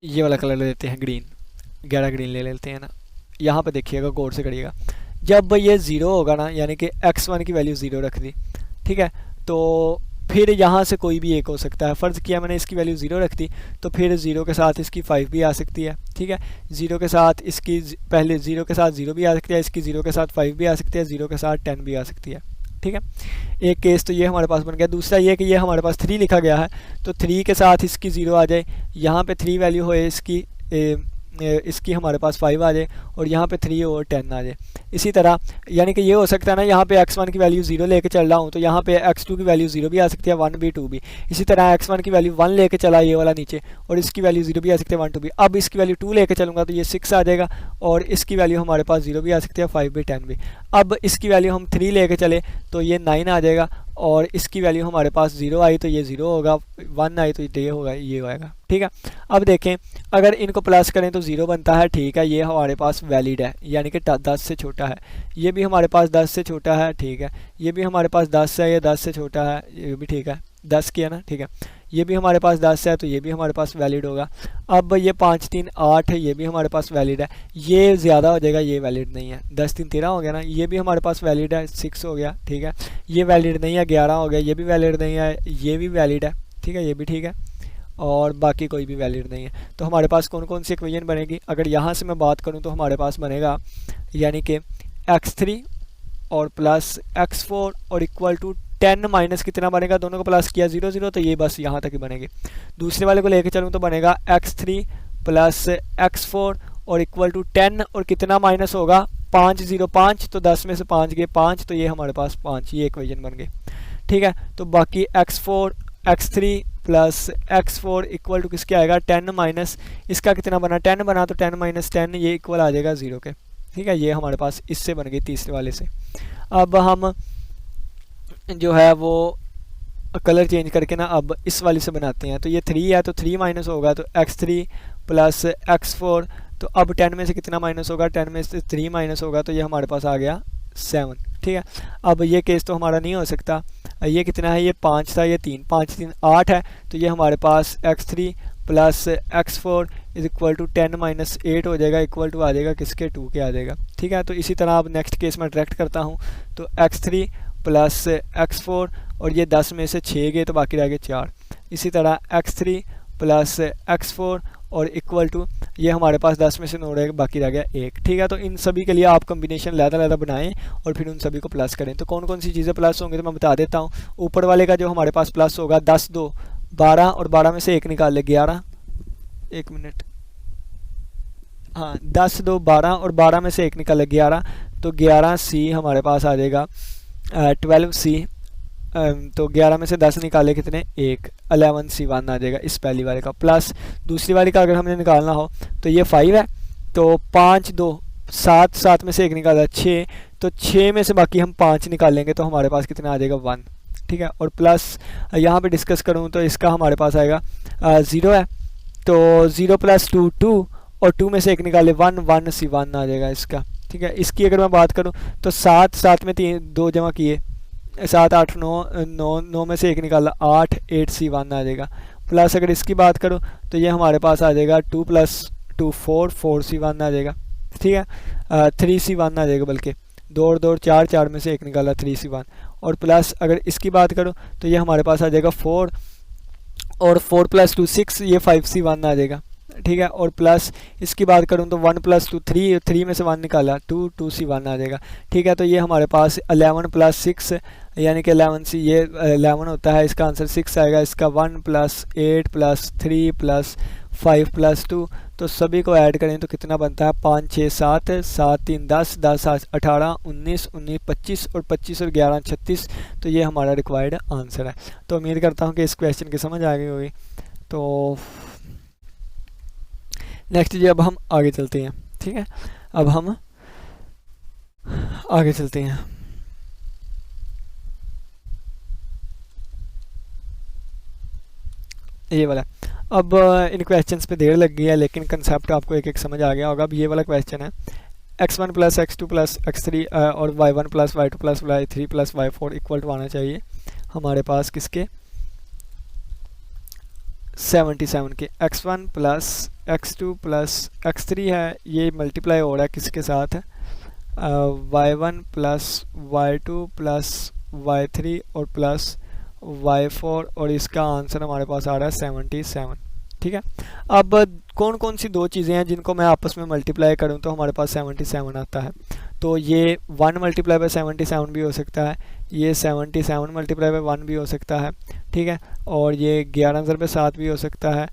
ये वाला कलर ले लेते हैं, ग्रीन, 11 ग्रीन ले लेते हैं ना। यहाँ पे देखिएगा, गौर से करिएगा, जब ये 0 होगा ना, यानी कि x1 की वैल्यू 0 रख दी। ठीक है, तो फिर यहाँ से कोई भी एक हो सकता है। फ़र्ज़ किया मैंने इसकी वैल्यू 0 रख दी, तो फिर 0 के साथ इसकी 5 भी आ सकती है। ठीक है, 0 के साथ इसकी पहले 0 के साथ 0 भी आ सकती है, इसकी 0 के साथ 5 भी आ सकती है, 0 के साथ 10 भी आ सकती है। ठीक है, एक केस तो ये हमारे पास बन गया। दूसरा ये कि ये हमारे पास 3 लिखा गया है, तो 3 के साथ इसकी 0 आ जाए, यहाँ पे 3 वैल्यू हो इसकी इसकी हमारे पास 5 आ जाए और यहाँ पे 3 और 10 आ जाए। इसी तरह यानी कि ये हो सकता है ना, यहाँ पे x1 की वैल्यू 0 लेके चल रहा हूँ तो यहाँ पे x2 की वैल्यू 0 भी आ सकती है, 1 भी 2 भी। इसी तरह x1 की वैल्यू 1 लेके चला ये वाला नीचे और इसकी वैल्यू 0 भी आ सकती है, 1 2 भी। अब इसकी वैल्यू 2 लेके चलूँगा तो ये 6 आ जाएगा और इसकी वैल्यू हमारे पास 0 भी आ सकती है, 5 भी 10 भी। अब इसकी वैल्यू हम 3 लेके चले तो ये 9 आ जाएगा और इसकी वैल्यू हमारे पास 0 आई तो ये 0 होगा, 1 आई तो ये होगा, ये होगा। ठीक है, अब देखें अगर इनको प्लस करें तो 0 बनता है। ठीक है, ये हमारे पास वैलिड है यानी कि 10 से छोटा है। ये भी हमारे पास 10 से छोटा है। ठीक है, ये भी हमारे पास 10 है, ये 10 से छोटा है, ये भी ठीक है, 10 किया ना। ठीक है, ये भी हमारे पास 10 है तो ये भी हमारे पास वैलिड होगा। अब ये 5 3 8 है, ये भी हमारे पास वैलिड है। ये ज़्यादा हो जाएगा, ये वैलिड नहीं है, 10 3 13 हो गया ना। ये भी हमारे पास वैलिड है, 6 हो गया। ठीक है, ये वैलिड नहीं है, 11 हो गया, ये भी वैलिड नहीं है, ये भी वैलिड है। ठीक है, ये भी ठीक है और बाकी कोई भी वैलिड नहीं है। तो हमारे पास कौन कौन सी इक्वेशन बनेगी? अगर यहाँ से मैं बात करूँ तो हमारे पास बनेगा यानी कि x3 और प्लस x4 और इक्वल टू 10 माइनस कितना बनेगा, दोनों को प्लस किया 0 0 तो ये बस यहाँ तक ही बनेगी। दूसरे वाले को लेके चलूँ तो बनेगा x3 प्लस x4 और इक्वल टू 10 और कितना माइनस होगा 5 0 5 तो 10 में से 5 गए 5 तो ये हमारे पास 5, ये इक्वेशन बन गई। ठीक है, तो बाकी x3 plus x4 equal to किसके आएगा 10 माइनस इसका कितना बना 10 बना तो 10 माइनस 10 ये इक्वल आ जाएगा 0 के। ठीक है, ये हमारे पास इससे बन गई तीसरे वाले से। अब हम जो है वो कलर चेंज करके ना अब इस वाली से बनाते हैं। तो ये 3 है तो 3 माइनस होगा तो x3 प्लस x4 तो अब 10 में से कितना माइनस होगा 10 में से 3 माइनस होगा तो ये हमारे पास आ गया 7। ठीक है, अब ये केस तो हमारा नहीं हो सकता। ये कितना है, ये 5 था, ये 3 5 3 8 है तो ये हमारे पास x3 plus x4 is equal to 10 minus 8 हो जाएगा, इक्वल टू आ जाएगा किसके 2 के आ जाएगा। ठीक है, तो इसी तरह अब नेक्स्ट केस में डायरेक्ट करता हूँ तो x3 प्लस x4 और ये 10 में से 6 गए तो बाकी रह गए 4। इसी तरह x3 प्लस x4 और इक्वल टू ये हमारे पास 10 में से 9 रहेगा, बाकी रह गया 1। ठीक है, तो इन सभी के लिए आप कॉम्बिनेशन लहदा बनाएं और फिर उन सभी को प्लस करें। तो कौन कौन सी चीज़ें प्लस होंगी तो मैं बता देता हूँ। ऊपर वाले का जो हमारे पास प्लस होगा 10 2 12 और 12 में से 1 निकाल ले 11, 1 मिनट, हाँ 10 2 12 और 12 में से 1 निकाल ले 11 तो 11C हमारे पास आ जाएगा 12C। तो 11 में से 10 निकाले कितने 1, 11C1 आ जाएगा इस पहली वाले का। प्लस दूसरी वाली का अगर हमने निकालना हो तो ये 5 है तो 5 2 7 7 में से 1 निकाला 6 तो 6 में से बाकी हम 5 निकालेंगे तो हमारे पास कितना आ जाएगा 1। ठीक है, और प्लस यहाँ पे डिस्कस करूँ तो इसका हमारे पास आएगा 0 है तो 0 प्लस 2 2 और 2 में से 1 निकाले 1 1C1 आ जाएगा इसका। ठीक है, इसकी अगर मैं बात करूँ तो 7 7 में 2 जमा किए 7 8 9 9 में से 1 निकाला 8 8C1 आ जाएगा। प्लस अगर इसकी बात करूँ तो ये हमारे पास आ जाएगा 2 प्लस 2 4 4C1 आ जाएगा। ठीक है, 3C1 आ जाएगा, बल्कि 2 और 2 4 4 में से 1 निकाला 3C1। और प्लस अगर इसकी बात करूँ तो ये हमारे पास आ जाएगा 4 और 4 प्लस 2 6 ये 5C1 आ जाएगा। ठीक है, और प्लस इसकी बात करूँ तो 1 प्लस 2 3 3 में से 1 निकाला 2 2C1 आ जाएगा। ठीक है, तो ये हमारे पास 11 प्लस 6 यानी कि 11C ये 11 होता है, इसका आंसर 6 आएगा। इसका 1 प्लस 8 प्लस 3 प्लस 5 प्लस 2 तो सभी को ऐड करें तो कितना बनता है 5 6 7 7 3 10 10 18 19 19 25 और 25 और 11 36 तो ये हमारा रिक्वायर्ड आंसर है। तो उम्मीद करता हूँ कि इस क्वेश्चन की समझ आ गई होगी। तो नेक्स्ट जी अब हम आगे चलते हैं। ठीक है, अब हम आगे चलते हैं। ये वाला अब इन क्वेश्चंस पे देर लग गई है लेकिन कंसेप्ट आपको एक एक समझ आ गया होगा। अब ये वाला क्वेश्चन है x1 plus x2 plus x3 और y1 plus y2 plus y3 plus y4 equal to आना चाहिए हमारे पास किसके 77 के। x1 plus x2 plus x3 है, ये मल्टीप्लाई हो रहा है किसके साथ y1 plus y2 plus y3 और प्लस y4 और इसका आंसर हमारे पास आ रहा है 77। ठीक है, अब कौन कौन सी दो चीज़ें हैं जिनको मैं आपस में मल्टीप्लाई करूं तो हमारे पास 77 आता है। तो ये 1 मल्टीप्लाई बाय 77 भी हो सकता है, ये 77 मल्टीप्लाई बाय 1 भी हो सकता है। ठीक है, और ये 11 ज़रबे 7 भी हो सकता है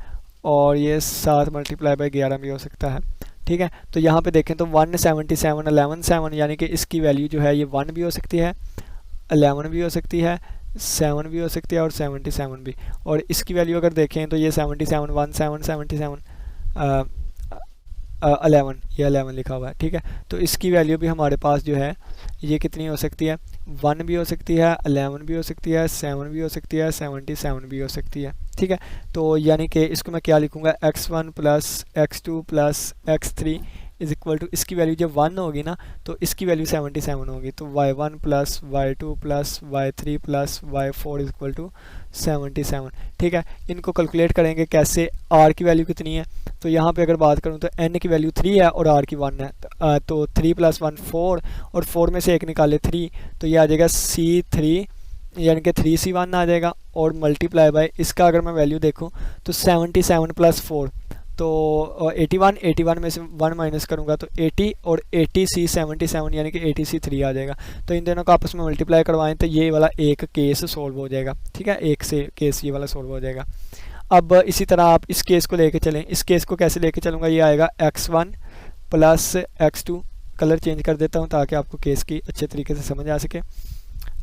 और ये 7 मल्टीप्लाई बाय 11 भी हो सकता है। ठीक है। तो यहाँ पे देखें तो 177 11 7 यानी कि इसकी वैल्यू जो है ये 1 भी हो सकती है, 11 भी हो सकती है, 7 भी हो सकती है और 77 भी। और इसकी वैल्यू अगर देखें तो ये 77 17 77 11, ये 11 लिखा हुआ है, ठीक है। तो इसकी वैल्यू भी हमारे पास जो है ये कितनी हो सकती है, 1 भी हो सकती है, 11 भी हो सकती है, 7 भी हो सकती है, 77 भी हो सकती है, ठीक है। तो यानी कि इसको मैं क्या लिखूँगा, x1 plus x2 plus x3 is equal to, इसकी वैल्यू जब 1 होगी ना तो इसकी वैल्यू 77 होगी, तो y1 plus y2 plus y3 plus y4 is equal to 77, ठीक है। इनको कैलकुलेट करेंगे कैसे, r की वैल्यू कितनी है, तो यहाँ पे अगर बात करूँ तो n की वैल्यू 3 है और r की 1 है, तो 3 प्लस 1 4 और 4 में से एक निकाले 3, तो ये आ जाएगा C3 यानी कि 3C1 आ जाएगा। और मल्टीप्लाई बाय इसका अगर मैं वैल्यू देखूँ तो 77 प्लस 4 तो 81, 81 में से 1 माइनस करूँगा तो 80 और 80C 77 यानी कि 80C3 आ जाएगा। तो इन दोनों को आपस में मल्टीप्लाई करवाएं तो ये वाला एक केस सोल्व हो जाएगा, ठीक है, एक से केस ये वाला सोल्व हो जाएगा। अब इसी तरह आप इस केस को लेके चलें, इस केस को कैसे लेके चलूँगा, ये आएगा x1 plus x2, colour change कर देता हूँ ताकि आपको केस की अच्छे तरीके से समझ आ सके।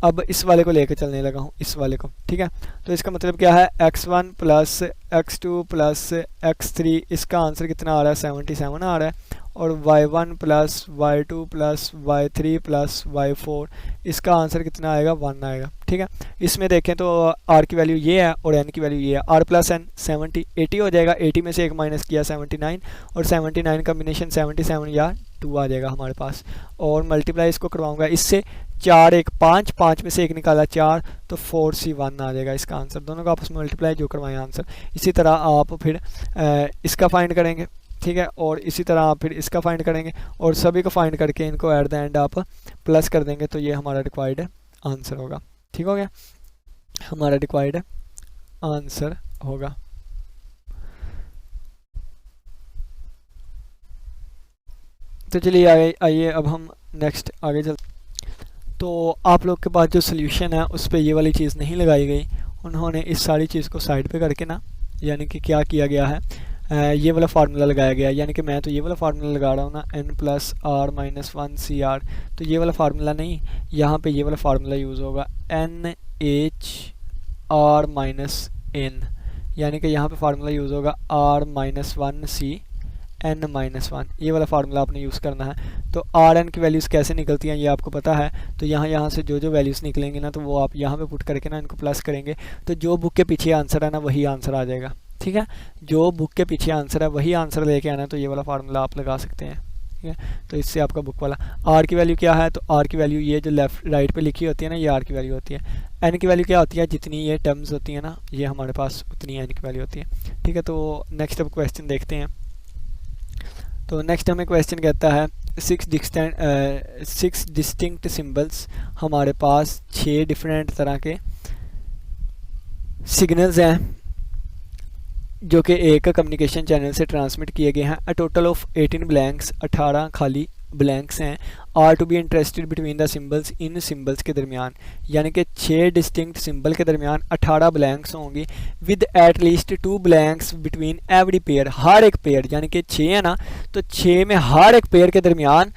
अब इस वाले को लेकर चलने लगा हूँ, इस वाले को, ठीक है। तो इसका मतलब क्या है, x1 plus x2 plus x3, इसका आंसर कितना आ रहा है, 77 आ रहा है। और y1 plus y2 plus y3 plus y4, इसका आंसर कितना आएगा, 1 आएगा, ठीक है। इसमें देखें तो r की वैल्यू ये है और n की वैल्यू ये है, r प्लस n 70, 80 हो जाएगा, 80 में से एक माइनस किया 79 और 79 कम्बिनेशन 77 या 2 आ जाएगा हमारे पास। और मल्टीप्लाई इसको करवाऊंगा इससे, 4 1 5, 5 में से एक निकाला 4 तो 4C1 आ जाएगा इसका आंसर। दोनों का आपस में मल्टीप्लाई जो करवाएं आंसर। इसी तरह आप फिर इसका फाइंड करेंगे, ठीक है, और इसी तरह आप फिर इसका फाइंड करेंगे और सभी को फाइंड करके इनको एट द एंड आप प्लस कर देंगे तो ये हमारा रिक्वायर्ड आंसर होगा, ठीक हो गया, हमारा रिक्वायर्ड आंसर होगा। तो चलिए आइए अब हम नेक्स्ट आगे चलते। तो आप लोग के पास जो सोल्यूशन है उस पर ये वाली चीज़ नहीं लगाई गई, उन्होंने इस सारी चीज़ को साइड पे करके ना, यानी कि क्या किया गया है, ये वाला फार्मूला लगाया गया है। यानी कि मैं तो ये वाला फार्मूला लगा रहा हूँ ना, n plus are minus 1CR, तो ये वाला फार्मूला नहीं, यहाँ पे ये वाला फार्मूला यूज़ होगा, NHR माइनस n, यानी कि यहाँ पे फार्मूला यूज़ होगा R minus 1C n minus 1, ये वाला फार्मूला आपने यूज़ करना है। तो आर एन की वैल्यूज़ कैसे निकलती हैं ये आपको पता है, तो यहाँ से जो वैल्यूज़ निकलेंगी ना तो वो आप यहाँ पे पुट करके ना इनको प्लस करेंगे तो जो बुक के पीछे आंसर है ना वही आंसर आ जाएगा, ठीक है। जो बुक के पीछे आंसर है वही आंसर लेके आना है, तो ये वाला फार्मूला आप लगा सकते हैं, ठीक है। तो इससे आपका बुक वाला आर की वैल्यू क्या है, तो आर की वैल्यू ये जो लेफ्ट राइट पे लिखी होती है ना, ये आर की वैल्यू होती है। एन की वैल्यू क्या होती है, जितनी ये टर्म्स होती है ना ये हमारे पास उतनी एन की वैल्यू होती है, ठीक है। तो नेक्स्ट अब क्वेश्चन देखते हैं। तो नेक्स्ट हमें क्वेश्चन कहता है 6 डिस्टिंक्ट सिंबल्स, हमारे पास 6 डिफरेंट तरह के सिग्नल्स हैं जो कि एक कम्युनिकेशन चैनल से ट्रांसमिट किए गए हैं। अ टोटल ऑफ 18 ब्लैंक्स, 18 खाली ब्लैंक्स हैं, are to be interested between the symbols, इन सिंबल्स के दरमियान, यानी कि 6 डिस्टिंक्ट सिंबल के दरमियान 18 ब्लैंक्स होंगे, with at least 2 blanks between every pair, हर एक पेयर, यानी कि 6 है ना तो 6 में हर एक पेयर के दरमियान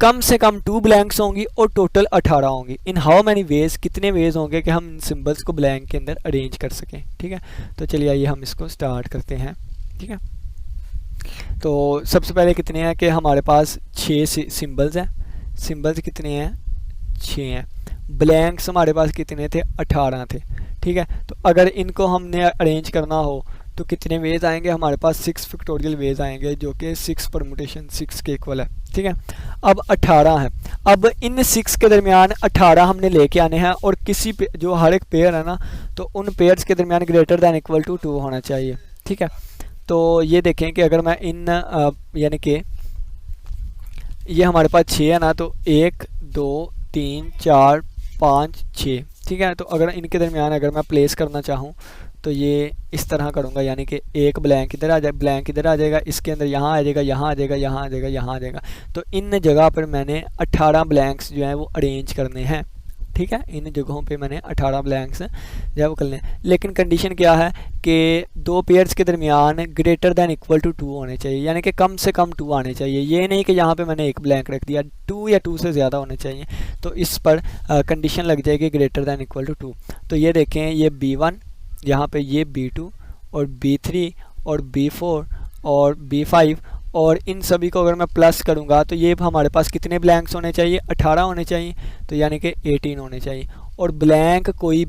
कम से कम 2 ब्लैंक्स होंगी और टोटल 18 होंगी। इन हाउ मैनी वेज, कितने वेज होंगे कि हम इन सिंबल्स को ब्लैंक के अंदर अरेंज कर सकें, ठीक है। तो चलिए आइए हम इसको स्टार्ट करते हैं, ठीक है। तो सबसे पहले कितने हैं कि हमारे पास 6 सिंबल्स हैं, सिंबल्स कितने हैं 6 हैं, ब्लैंक्स हमारे पास कितने थे 18 थे, ठीक है। तो अगर इनको हमने अरेंज करना हो तो कितने वेज आएंगे, हमारे पास 6 फैक्टोरियल वेज आएंगे जो कि 6 परमुटेशन 6 के इक्वल है, ठीक है। अब 18 है, अब इन 6 के दरमियान 18 हमने लेके आने हैं और किसी पे जो हर एक पेयर है ना तो उन पेयर्स के दरमियान ग्रेटर दैन इक्वल टू 2 होना चाहिए, ठीक है। तो ये देखें कि अगर मैं इन यानी कि ये हमारे पास 6 है ना तो 1 2 3 4 5 6, ठीक है। तो अगर इनके दरमियान अगर मैं प्लेस करना चाहूँ तो ये इस तरह करूँगा, यानी कि एक ब्लैंक इधर आ जाए, ब्लैंक इधर आ जाएगा, इसके अंदर यहाँ आ जाएगा, यहाँ आ जाएगा, यहाँ आ जाएगा, यहाँ आ जाएगा। तो इन जगह पर मैंने 18 ब्लैंक्स जो हैं वो अरेंज करने हैं, ठीक है, इन जगहों पे मैंने 18 ब्लैंक्स जो है वो कर लें। लेकिन कंडीशन क्या है कि दो पेयर्स के दरमियान ग्रेटर दैन इक्वल टू 2 होने चाहिए, यानी कि कम से कम 2 आने चाहिए। ये नहीं कि यहाँ पे मैंने एक ब्लैंक रख दिया, 2 या 2 से ज़्यादा होने चाहिए। तो इस पर कंडीशन लग जाएगी ग्रेटर दैन इक्वल टू 2। तो ये देखें, ये B1, यहाँ पे ये B2 और B3 और B4 और B5, और इन सभी को अगर मैं प्लस करूँगा तो ये हमारे पास कितने ब्लैंक्स होने चाहिए, 18 होने चाहिए। तो यानी कि 18 होने चाहिए। और ब्लैंक कोई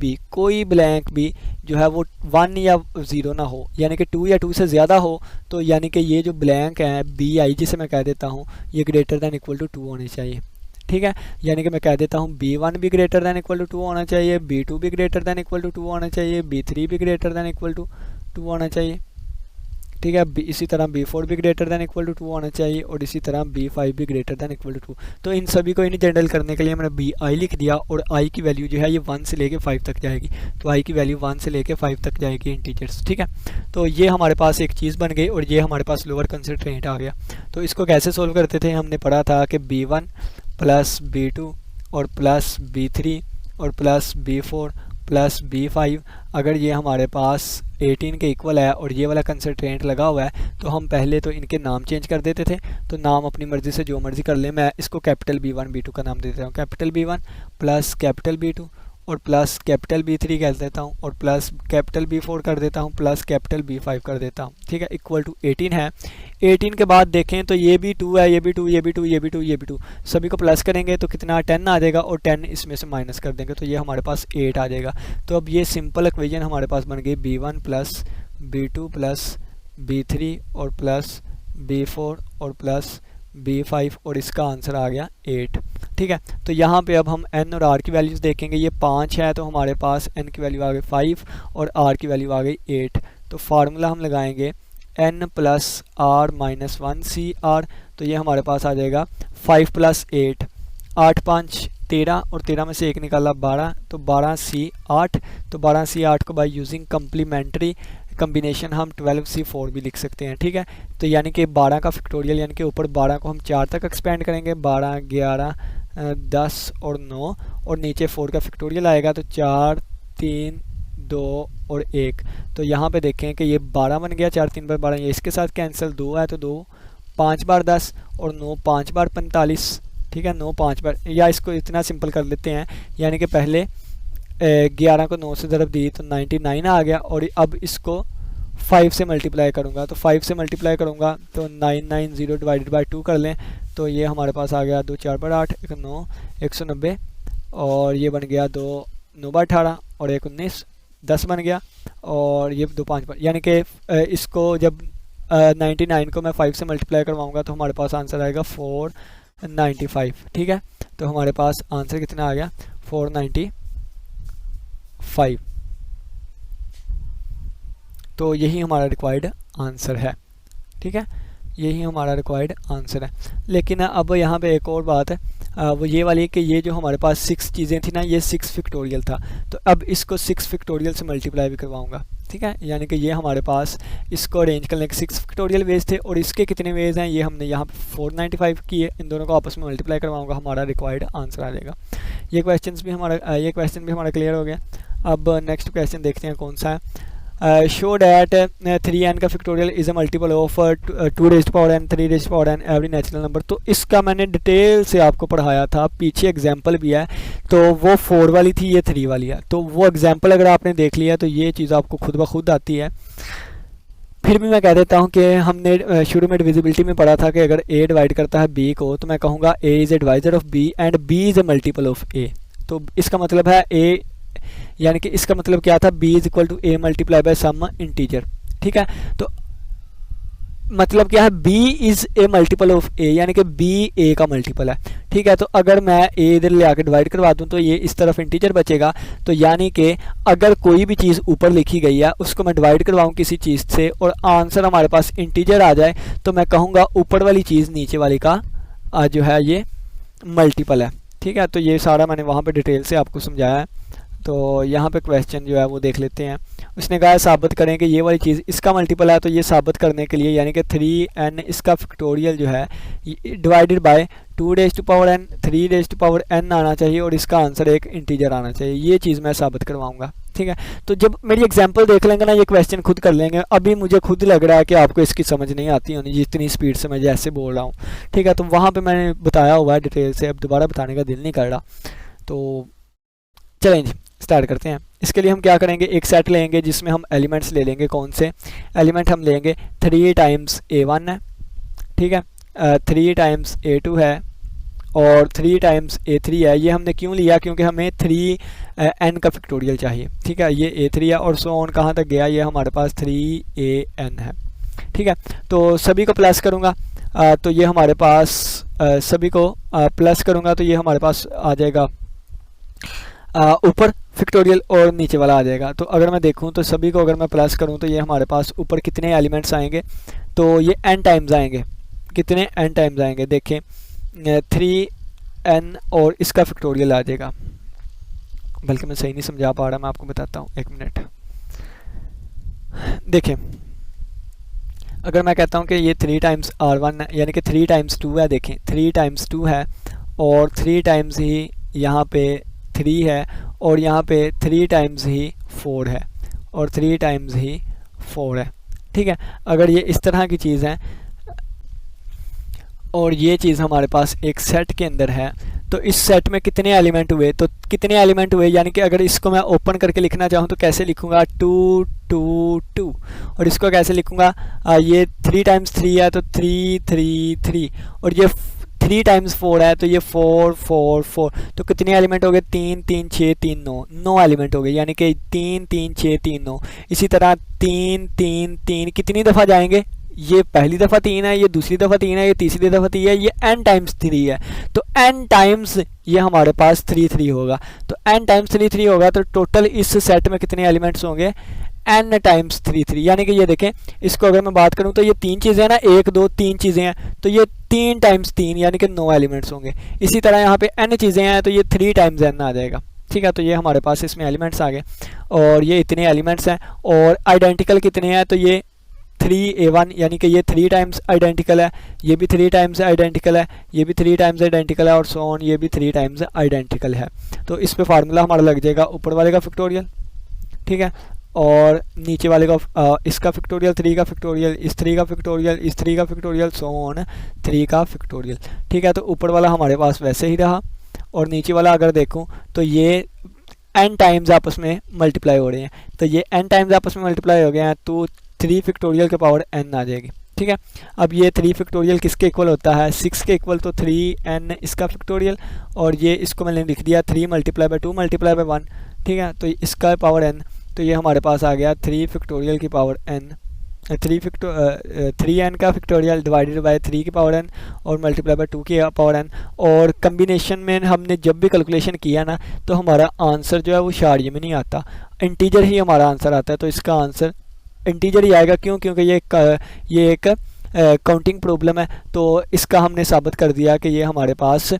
ब्लैंक भी जो है वो 1 या 0 ना हो, यानी कि 2 या 2 से ज़्यादा हो। तो यानी कि ये जो ब्लैंक है BI, जिसे मैं कह देता हूँ, ये ग्रेटर दैन इक्वल टू 2 होने चाहिए। ठीक है, यानी कि मैं कह देता हूँ B1 भी ग्रेटर दैन इक्वल टू 2 होना चाहिए, B2 भी ग्रेटर दैन इक्वल टू 2 होना चाहिए, B3 भी ग्रेटर दैन इक्वल टू 2 होना चाहिए। ठीक है, इसी तरह B4 भी ग्रेटर दैन इक्वल टू 2 होना चाहिए, और इसी तरह B5 भी ग्रेटर दैन इक्वल टू 2। तो इन सभी को इन जनरल करने के लिए मैंने BI लिख दिया, और I की वैल्यू जो है ये 1 से लेके 5 तक जाएगी। तो I की वैल्यू 1 से लेके 5 तक जाएगी इंटीजर्स। ठीक है, तो ये हमारे पास एक चीज़ बन गई, और ये हमारे पास लोअर कंस्ट्रेंट आ गया। तो इसको कैसे सोल्व करते थे, हमने पढ़ा था कि B1 प्लस B2 और प्लस B3 और प्लस B4 प्लस B5, अगर ये हमारे पास 18 के इक्वल है और ये वाला कंस्ट्रेंट लगा हुआ है, तो हम पहले तो इनके नाम चेंज कर देते थे। तो नाम अपनी मर्ज़ी से जो मर्ज़ी कर ले, मैं इसको कैपिटल B1 B2 का नाम दे देता हूँ, capital B1 plus capital B2 और प्लस कैपिटल B3 कह देता हूँ, और प्लस कैपिटल B4 कर देता हूँ, प्लस कैपिटल B5 कर देता हूँ। ठीक है, इक्वल टू 18 है। 18 के बाद देखें तो ये भी 2 है, ये भी 2, ये भी 2, ये भी 2, ये भी 2, सभी को प्लस करेंगे तो कितना 10 आ जाएगा, और 10 इसमें से माइनस कर देंगे तो ये हमारे पास 8 आ जाएगा। तो अब ये सिंपल इक्वेशन हमारे पास बन गई B1 plus B2 plus B3 और प्लस B4 और प्लस B5, और इसका आंसर आ गया 8। ठीक है, तो यहाँ पे अब हम n और r की वैल्यूज़ देखेंगे। ये 5 है तो हमारे पास n की वैल्यू आ गई 5 और r की वैल्यू आ गई 8। तो फार्मूला हम लगाएंगे n plus r minus 1 CR। तो ये हमारे पास आ जाएगा 5 प्लस 8, 8 5 13, और 13 में से 1 निकाला 12, तो 12C8। तो 12C8 को बाय यूजिंग कम्प्लीमेंट्री कम्बिनेशन हम 12C4 भी लिख सकते हैं। ठीक है, तो यानी कि 12 का फैक्टोरियल, यानी कि ऊपर 12 को हम 4 तक एक्सपेंड करेंगे, 12 11 10 और 9, और नीचे 4 का फैक्टोरियल आएगा, तो 4 3 2 और 1। तो यहाँ पे देखें कि ये 12 बन गया, 4 3 बार 12, ये इसके साथ कैंसिल, 2 है तो 2 5 बार 10 और 9 5 बार 45। ठीक है, 9 5 बार, या इसको इतना सिंपल कर लेते हैं, यानी कि पहले 11 को 9 से ज़रब दी तो 99 आ गया, और अब इसको 5 से मल्टीप्लाई करूँगा, तो 5 से मल्टीप्लाई करूँगा तो 990 डिवाइडेड बाई 2 कर लें, तो ये हमारे पास आ गया 2 4 बार 8, 1 9 190, और ये बन गया 2 9 बार 18 और 1 19 10 बन गया, और ये 2 5 बार, यानी कि इसको जब 99 को मैं 5 से मल्टीप्लाई करवाऊँगा तो हमारे पास आंसर आएगा 495। ठीक है, तो हमारे पास आंसर कितना आ गया 495। तो यही हमारा रिक्वायर्ड आंसर है। ठीक है, यही हमारा रिक्वायर्ड आंसर है। लेकिन अब यहाँ पे एक और बात है, वो ये वाली कि ये जो हमारे पास 6 चीज़ें थी ना, ये 6 फैक्टोरियल था, तो अब इसको 6 फैक्टोरियल से मल्टीप्लाई भी करवाऊँगा। ठीक है, यानी कि ये हमारे पास इसको अरेंज करने के 6 फैक्टोरियल वेज थे, और इसके कितने वेज हैं ये हमने यहाँ पे 495 किए, इन दोनों को आपस में मल्टीप्लाई करवाऊँगा, हमारा रिक्वायर्ड आंसर आ जाएगा। ये क्वेश्चन भी हमारा क्लियर हो गया। अब नेक्स्ट क्वेश्चन देखते हैं कौन सा है। शो डैट 3n का factorial is a multiple of 2 raised power n 3 raised power n every natural number. तो इसका मैंने डिटेल से आपको पढ़ाया था, पीछे एग्जांपल भी है, तो वो 4 वाली थी, ये 3 वाली है। तो वो एग्जांपल अगर आपने देख लिया तो ये चीज़ आपको खुद ब खुद आती है। फिर भी मैं कह देता हूँ कि हमने शुरू में डिविजिबिलिटी में पढ़ा था कि अगर a डिवाइड करता है b को, तो मैं कहूँगा a is a divisor of b and b is a multiple of a। तो इसका मतलब है a, यानी कि इसका मतलब क्या था, b is equal to a multiply by some integer. ठीक है, तो मतलब क्या है, b is a multiple of a, यानी कि b a का मल्टीपल है। ठीक है, तो अगर मैं a इधर ले आके डिवाइड करवा दूं तो ये इस तरफ इंटीजर बचेगा। तो यानी कि अगर कोई भी चीज़ ऊपर लिखी गई है उसको मैं डिवाइड करवाऊं किसी चीज़ से और आंसर हमारे पास इंटीजर आ जाए, तो मैं कहूँगा ऊपर वाली चीज़ नीचे वाली का जो है ये मल्टीपल है। ठीक है, तो ये सारा मैंने वहाँ पर डिटेल से आपको समझाया है। तो यहाँ पे क्वेश्चन जो है वो देख लेते हैं। उसने कहा साबित करें कि ये वाली चीज़ इसका मल्टीपल है, तो ये साबित करने के लिए यानी कि 3n इसका फैक्टोरियल जो है डिवाइडेड बाय 2n 3n आना चाहिए और इसका आंसर एक इंटीजर आना चाहिए। ये चीज़ मैं साबित करवाऊंगा, ठीक है। तो जब मेरी एग्जांपल देख लेंगे ना, ये क्वेश्चन खुद कर लेंगे। अभी मुझे खुद लग रहा है कि आपको इसकी समझ नहीं आती होनी जितनी स्पीड से मैं जैसे बोल रहा हूँ, ठीक है। तो वहाँ पे मैंने बताया हुआ है डिटेल से, अब दोबारा बताने का दिल नहीं कर रहा। तो चलें जी, स्टार्ट करते हैं। इसके लिए हम क्या करेंगे, एक सेट लेंगे जिसमें हम एलिमेंट्स ले लेंगे। कौन से एलिमेंट हम लेंगे, 3 टाइम्स A1 है, ठीक है, 3 टाइम्स A2 है और 3 टाइम्स A3 है। ये हमने क्यों लिया, क्योंकि हमें 3n का फैक्टोरियल चाहिए, ठीक है। ये A3 है और सो ऑन कहाँ तक गया, ये हमारे पास 3an है, ठीक है। तो सभी को प्लस करूँगा तो ये हमारे पास सभी को प्लस करूँगा तो ये हमारे पास आ जाएगा ऊपर फैक्टोरियल और नीचे वाला आ जाएगा। तो अगर मैं देखूं तो सभी को अगर मैं प्लस करूं तो ये हमारे पास ऊपर कितने एलिमेंट्स आएंगे, तो ये n टाइम्स आएंगे। कितने n टाइम्स आएंगे, देखें 3n और इसका फैक्टोरियल आ जाएगा। बल्कि मैं सही नहीं समझा पा रहा, मैं आपको बताता हूँ, एक मिनट। देखें, अगर मैं कहता हूँ कि ये 3 टाइम्स R1 है, यानी कि 3 टाइम्स 2 है। देखें 3 टाइम्स 2 है और 3 टाइम्स ही यहाँ पे 3 है और यहाँ पे 3 टाइम्स ही 4 है और 3 टाइम्स ही 4 है, ठीक है। अगर ये इस तरह की चीज़ है और ये चीज़ हमारे पास एक सेट के अंदर है, तो इस सेट में कितने एलिमेंट हुए, तो कितने एलिमेंट हुए, यानी कि अगर इसको मैं ओपन करके लिखना चाहूँ तो कैसे लिखूँगा, 2 2 2। और इसको कैसे लिखूँगा, ये 3 टाइम्स 3 है तो 3 3 3 और ये 3 टाइम्स 4 है तो ये 4 4 4। तो कितने एलिमेंट हो गए, 3 3 6 3 9, 9 एलिमेंट हो गए, यानी कि 3 3 6 3 9। इसी तरह 3 3 3 कितनी दफ़ा जाएंगे, ये पहली दफ़ा 3 है, ये दूसरी दफ़ा 3 है, ये तीसरी दफ़ा 3 है, ये n टाइम्स 3 है। तो n टाइम्स ये हमारे पास 3 3 होगा। तो n टाइम्स 3 3 होगा तो टोटल इस सेट में कितने एलिमेंट्स होंगे, n टाइम्स 3 3। यानी कि ये देखें, इसको अगर मैं बात करूं तो ये 3 चीज़ें हैं ना, 1 2 3 चीज़ें हैं, तो ये 3 टाइम्स 3 यानी कि 9 एलिमेंट्स होंगे। इसी तरह यहाँ पे n चीज़ें हैं तो ये 3 टाइम्स n आ जाएगा, ठीक है। तो ये हमारे पास इसमें एलिमेंट्स आ गए और ये इतने एलिमेंट्स हैं और आइडेंटिकल कितने हैं, तो ये 3A1 यानी कि ये 3 टाइम्स आइडेंटिकल है, ये भी 3 टाइम्स आइडेंटिकल है, ये भी 3 टाइम्स आइडेंटिकल है और सो ऑन ये भी 3 टाइम्स आइडेंटिकल है। तो इस पे फार्मूला हमारा लग जाएगा ऊपर वाले का फैक्टोरियल, ठीक है, और नीचे वाले का इसका फैक्टोरियल, 3 का फैक्टोरियल, इस 3 का फैक्टोरियल, इस 3 का फैक्टोरियल, सो ऑन 3 का फैक्टोरियल, ठीक है। तो ऊपर वाला हमारे पास वैसे ही रहा और नीचे वाला अगर देखूँ तो ये n टाइम्स आपस में मल्टीप्लाई हो रहे हैं। तो ये n टाइम्स आपस में मल्टीप्लाई हो गए हैं तो 3 फैक्टोरियल के पावर n आ जाएगी, ठीक है। अब ये 3 फैक्टोरियल किसके इक्वल होता है, 6 के इक्वल, तो 3n इसका फैक्टोरियल और ये इसको मैंने लिख दिया 3 मल्टीप्लाई बाय 2 मल्टीप्लाई बाय 1, ठीक है। तो इसका पावर n, तो ये हमारे पास आ गया 3 फैक्टोरियल की पावर n, 3n का फैक्टोरियल डिवाइडेड बाय 3 की पावर n और मल्टीप्लाई बाय 2 की पावर n। और कम्बिनेशन में हमने जब भी कैलकुलेशन किया ना तो हमारा आंसर जो है वो शार्य में नहीं आता, इंटीजर ही हमारा आंसर आता है। तो इसका आंसर इंटीजर ही आएगा, क्यों, क्योंकि ये एक काउंटिंग प्रॉब्लम है। तो इसका हमने साबित कर दिया कि ये हमारे पास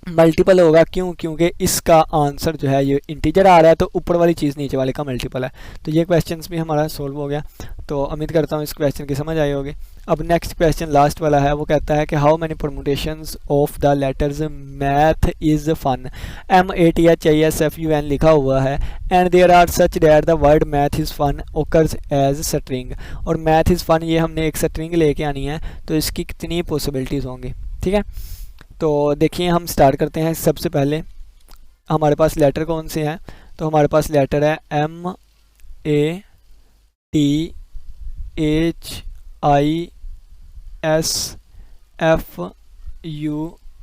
मल्टीपल होगा, क्यों, क्योंकि इसका आंसर जो है ये इंटीजर आ रहा है तो ऊपर वाली चीज़ नीचे वाले का मल्टीपल है। तो ये क्वेश्चंस भी हमारा सोल्व हो गया। तो उम्मीद करता हूँ इस क्वेश्चन की समझ आई होगी। अब नेक्स्ट क्वेश्चन लास्ट वाला है, वो कहता है कि how many permutations of the letters math is fun, MATHISFUN लिखा हुआ है, and there are such that the word math is fun occurs as string. और मैथ इज़ फन ये हमने एक स्ट्रिंग लेके आनी है, तो इसकी कितनी पॉसिबिलिटीज़ होंगी, ठीक है। तो देखिए हम स्टार्ट करते हैं। सबसे पहले हमारे पास लेटर कौन से हैं, तो हमारे पास लेटर है MATHISFU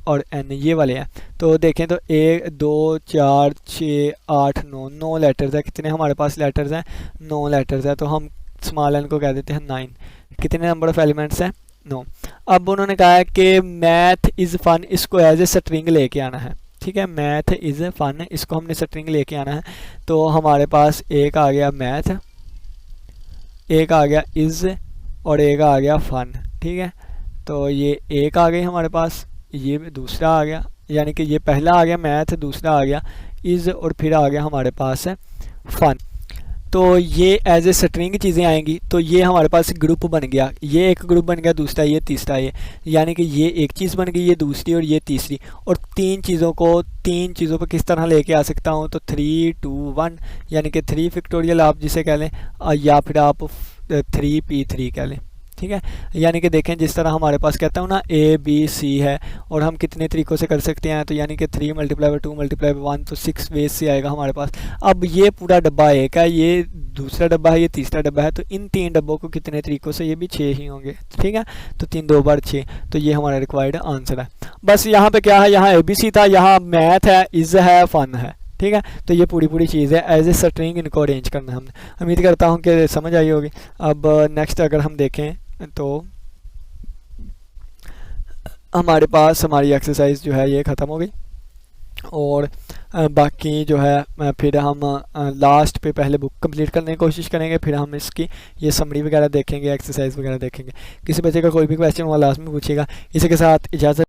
और N, ये वाले हैं। तो देखें तो 1 2 4 6 8 9, 9 लेटर्स है। कितने हमारे पास लेटर्स हैं, 9 लेटर्स है। तो हम स्मॉल n को कह देते हैं 9। कितने नंबर ऑफ एलिमेंट्स हैं, 9। अब उन्होंने कहा है कि मैथ इज़ फन, इसको एज ए स्ट्रिंग लेके आना है, ठीक है। मैथ इज़ फन, इसको हमने स्ट्रिंग लेके आना है। तो हमारे पास एक आ गया मैथ, एक आ गया इज़ और एक आ गया फन, ठीक है। तो ये एक आ गई हमारे पास, ये दूसरा आ गया, यानी कि ये पहला आ गया मैथ, दूसरा आ गया इज़ और फिर आ गया हमारे पास फन। तो ये एज ए स्ट्रिंग चीज़ें आएंगी। तो ये हमारे पास ग्रुप बन गया, ये एक ग्रुप बन गया, दूसरा ये, तीसरा ये, यानी कि ये एक चीज़ बन गई, ये दूसरी और ये तीसरी। और तीन चीज़ों को किस तरह लेके आ सकता हूँ, तो 3 2 1 यानी कि 3 फैक्टोरियल आप जिसे कह लें, या फिर आप 3p3 कह लें, ठीक है। यानी कि देखें जिस तरह हमारे पास कहता हूँ ना ABC है, और हम कितने तरीक़ों से कर सकते हैं, तो यानी कि 3 × 2 × 1 तो 6 वेज से आएगा हमारे पास। अब ये पूरा डब्बा एक है, ये दूसरा डब्बा है, ये तीसरा डब्बा है, तो इन 3 डब्बों को कितने तरीक़ों से, ये भी 6 ही होंगे, ठीक है। तो 3 2 बार 6, तो ये हमारा रिक्वायर्ड आंसर है। बस यहाँ पे क्या है, यहाँ ABC था, यहाँ मैथ है, इज़ है, फन है, ठीक है। तो ये पूरी चीज़ है, एज ए स्ट्रिंग इनको अरेंज करना है हमने। उम्मीद करता हूँ कि समझ आई होगी। अब नेक्स्ट अगर हम देखें तो हमारे पास हमारी एक्सरसाइज जो है ये ख़त्म हो गई, और बाकी जो है फिर हम लास्ट पे पहले बुक कंप्लीट करने की कोशिश करेंगे, फिर हम इसकी ये समरी वगैरह देखेंगे, एक्सरसाइज वगैरह देखेंगे। किसी बच्चे का कोई भी क्वेश्चन हुआ लास्ट में पूछिएगा। इसी के साथ इजाज़त।